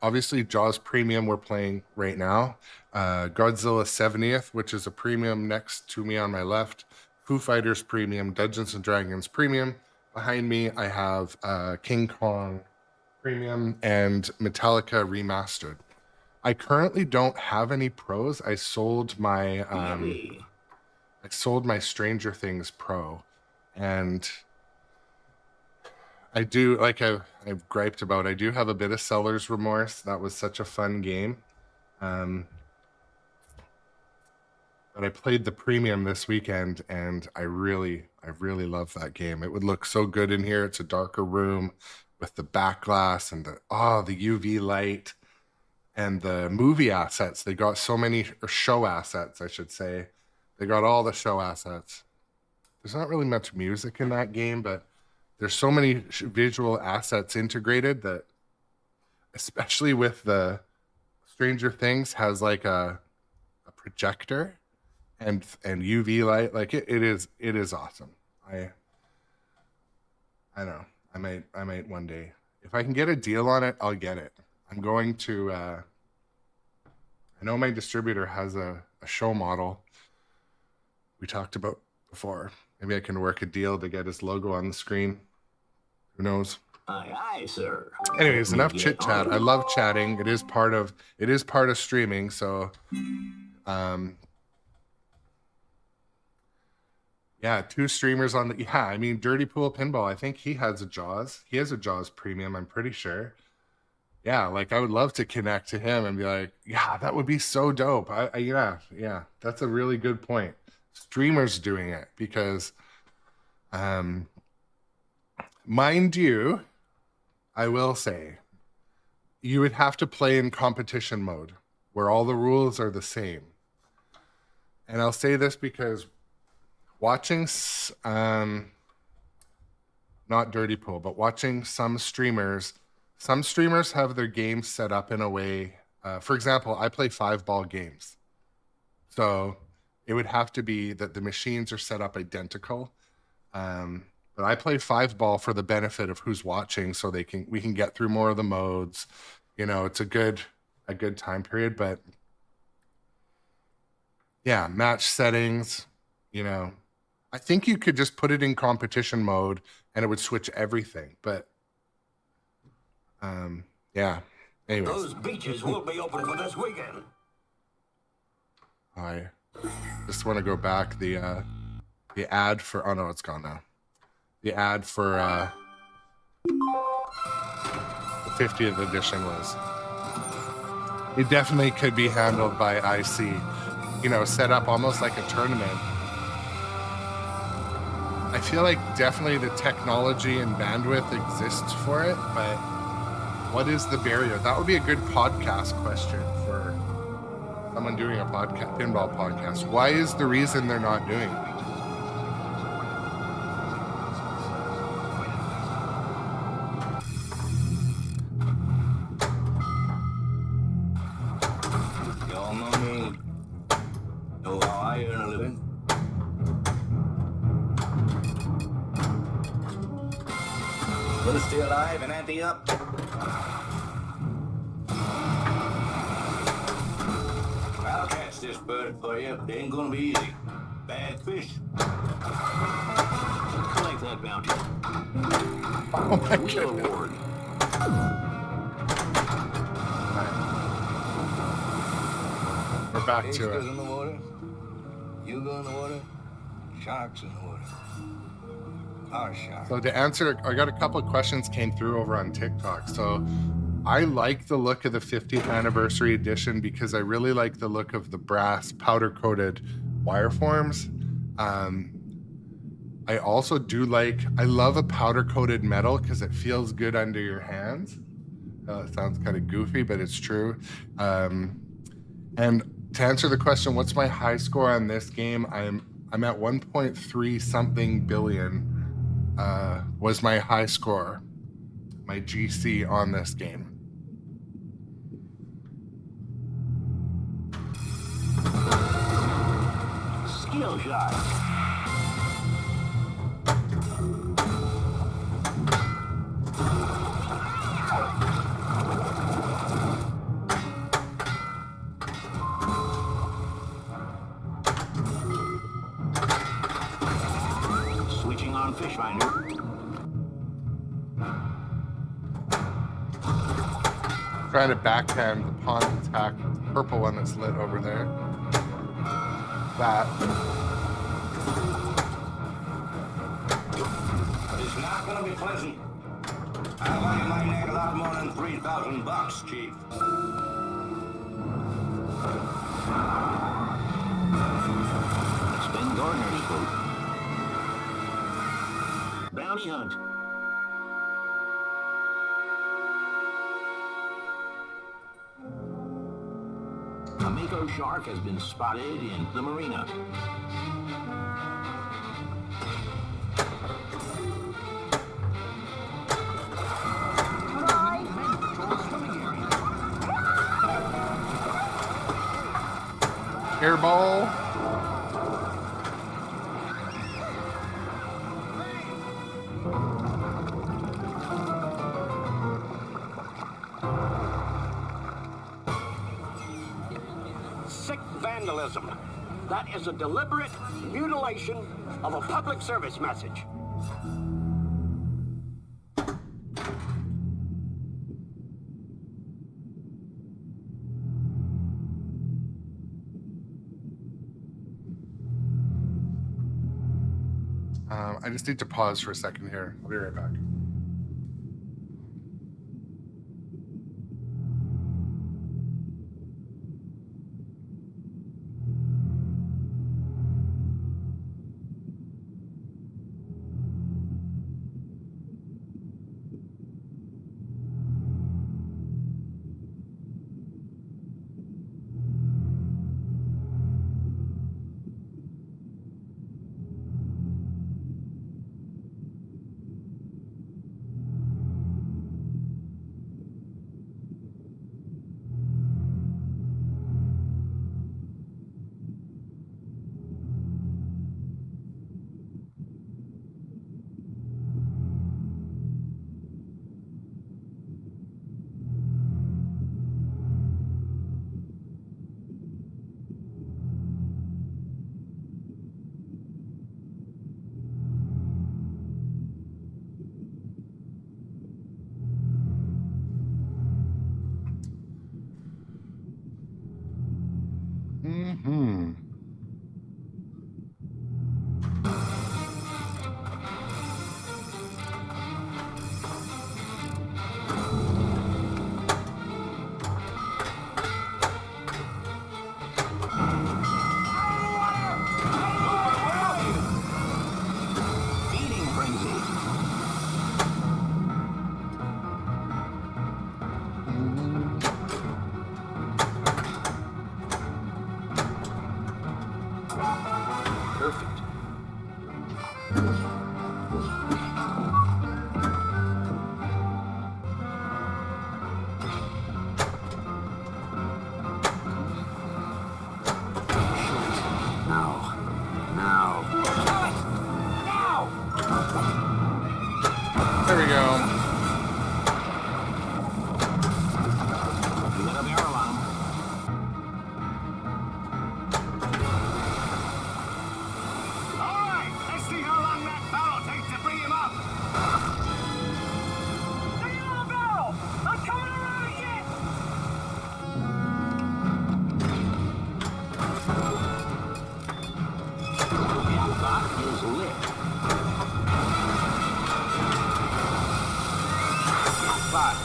Obviously Jaws Premium we're playing right now. Godzilla 70th, which is a premium next to me on my left. Foo Fighters Premium, Dungeons and Dragons Premium. Behind me, I have King Kong Premium and Metallica Remastered. I currently don't have any pros. I sold my Stranger Things Pro, and I do, like I've griped about, I do have a bit of seller's remorse. That was such a fun game. But I played the premium this weekend, and I really love that game. It would look so good in here. It's a darker room with the back glass and the UV light and the movie assets. They got so many, or show assets, I should say. They got all the show assets. There's not really much music in that game, but there's so many visual assets integrated that, especially with the Stranger Things, has like a projector and UV light. Like it is awesome. I know. I might one day, if I can get a deal on it, I'll get it. I'm going to. I know my distributor has a show model we talked about before. Maybe I can work a deal to get his logo on the screen. Who knows? Aye, aye, sir. Anyways, enough chit chat. I love chatting. It is part of streaming. So, yeah, 2 streamers on the. Yeah, I mean, Dirty Pool Pinball. I think he has a Jaws. He has a Jaws Premium. I'm pretty sure. Yeah, like I would love to connect to him and be like, yeah, that would be so dope. Yeah, that's a really good point. Streamers doing it, because, mind you, I will say, you would have to play in competition mode where all the rules are the same. And I'll say this because watching, not Dirty Pool, but watching some streamers have their games set up in a way, for example, I play 5-ball games. So it would have to be that the machines are set up identical. But I play 5-ball for the benefit of who's watching, so we can get through more of the modes. You know, it's a good time period. But yeah, match settings, you know, I think you could just put it in competition mode and it would switch everything. But yeah. Anyways. Those beaches will be open for this weekend. I just want to go back. The ad for, oh no, it's gone now. The ad for the 50th edition was, it definitely could be handled by IC, you know, set up almost like a tournament. I feel like definitely the technology and bandwidth exists for it, but what is the barrier? That would be a good podcast question for someone doing a podcast, pinball podcast. Why is the reason they're not doing it? Y'all know me. Know how I earn a living. Will it stay alive and ante up? I'll catch this bird for you, but it ain't gonna be easy. Bad fish. Collect that bounty. Oh my Real goodness. award. We're back Fish to goes it. in the water. You go in the water. Sharks in the water. Our sharks. So to answer, I got a couple of questions came through over on TikTok. So I like the look of the 50th anniversary edition because I really like the look of the brass powder coated wire forms. I also do I love a powder coated metal because it feels good under your hands. It sounds kind of goofy, but it's true. And to answer the question, what's my high score on this game? I'm at 1.3 something billion. Was my high score, my GC on this game. Skill shot. Switching on fish finder. Trying to backhand the pond attack, purple one that's lit over there. That. It's not gonna be pleasant. I value my neck a lot more than $3,000, Chief. It's Ben Gardner's boat. Bounty hunt. A mako shark has been spotted in the marina. Airball. Sick vandalism. That is a deliberate mutilation of a public service message. I just need to pause for a second here. I'll be right back. go. You got a barrel on him. All right, let's see how long that barrel takes to bring him up. There you go, barrel! I'm coming around again! That box is lit. Spot.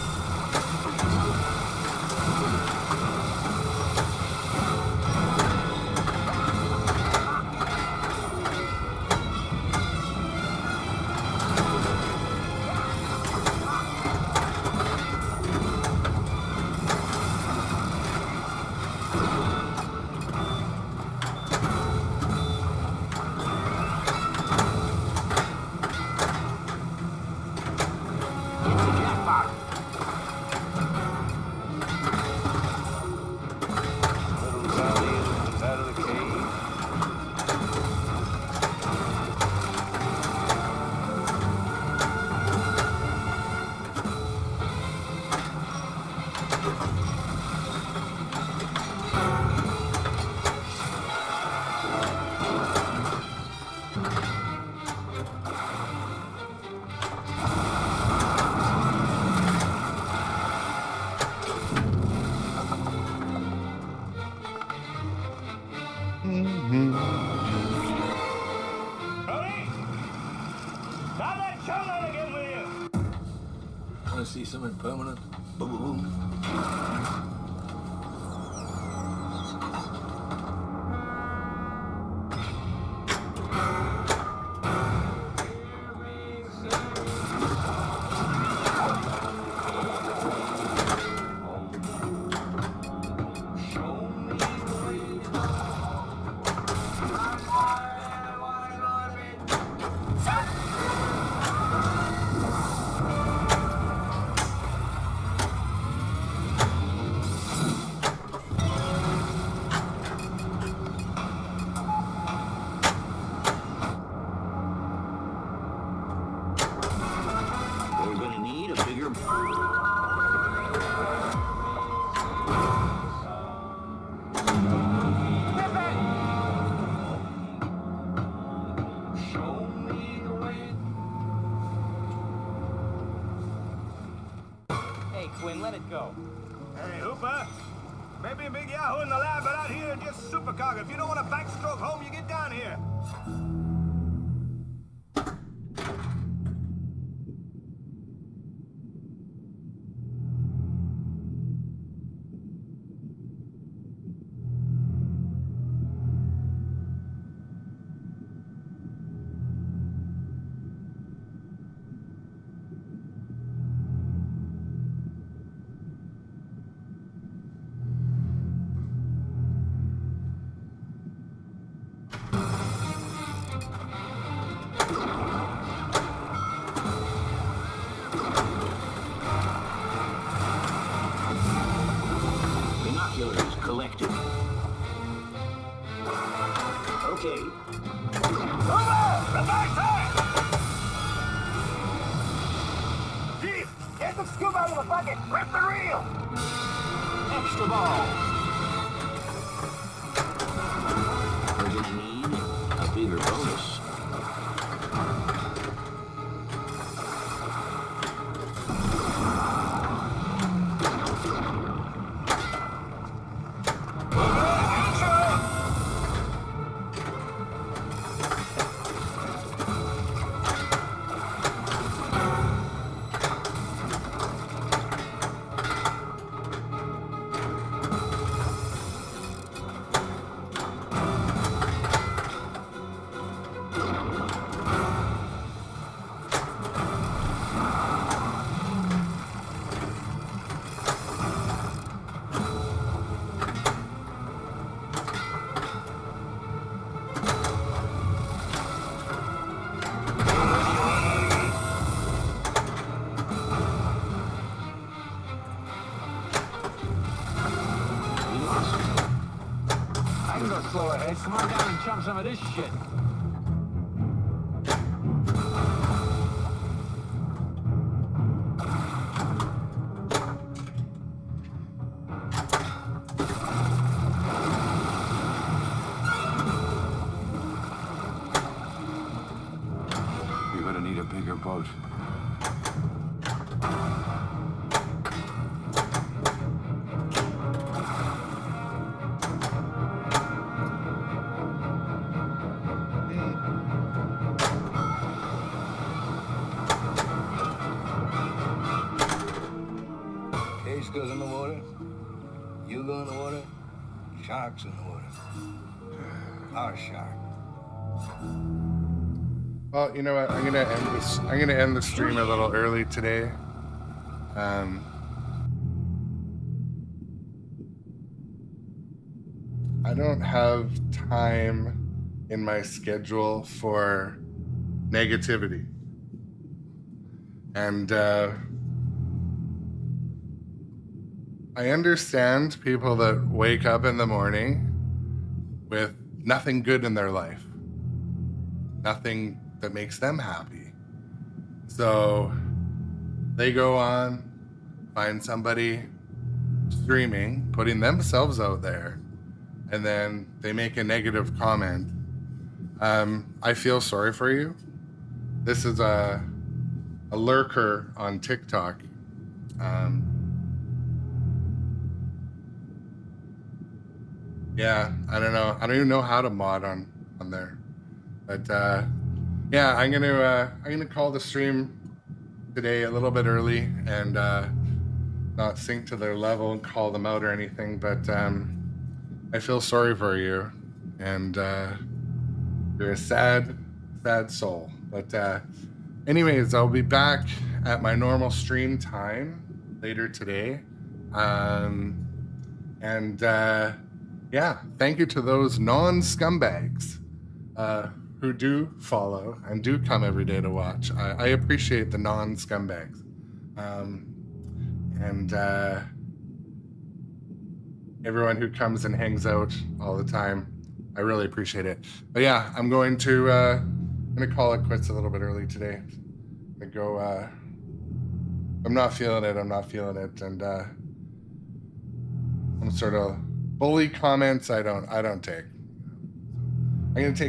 Want to see something permanent? Boom, boom, boom. We're gonna need a bigger... Hey, Quinn, let it go. Hey, Hooper. Maybe a big yahoo in the lab, but out here, just supercargo. If you don't want to backstroke home, you get down here. Binoculars collected. Okay. Hooper! The back side! Chief, get the scoop out of the bucket! Grip the reel! Extra ball! We're gonna need a bigger bonus. I can go slow ahead. Come on down and chump some of this shit. goes in the water, you go in the water, sharks in the water. Our shark. Well, you know what? I'm gonna end the stream a little early today. I don't have time in my schedule for negativity. And I understand people that wake up in the morning with nothing good in their life, nothing that makes them happy. So they go on, find somebody streaming, putting themselves out there, and then they make a negative comment. I feel sorry for you. This is a lurker on TikTok. Yeah, I don't know. I don't even know how to mod on there. But yeah, I'm gonna call the stream today a little bit early and not sink to their level and call them out or anything. But I feel sorry for you, and you're a sad soul. But anyways, I'll be back at my normal stream time later today. Yeah, thank you to those non-scumbags who do follow and do come every day to watch. I appreciate the non-scumbags. And everyone who comes and hangs out all the time. I really appreciate it. But yeah, I'm going to call it quits a little bit early today. I'm gonna go, I'm not feeling it, and some sort of bully comments I don't take. I'm gonna take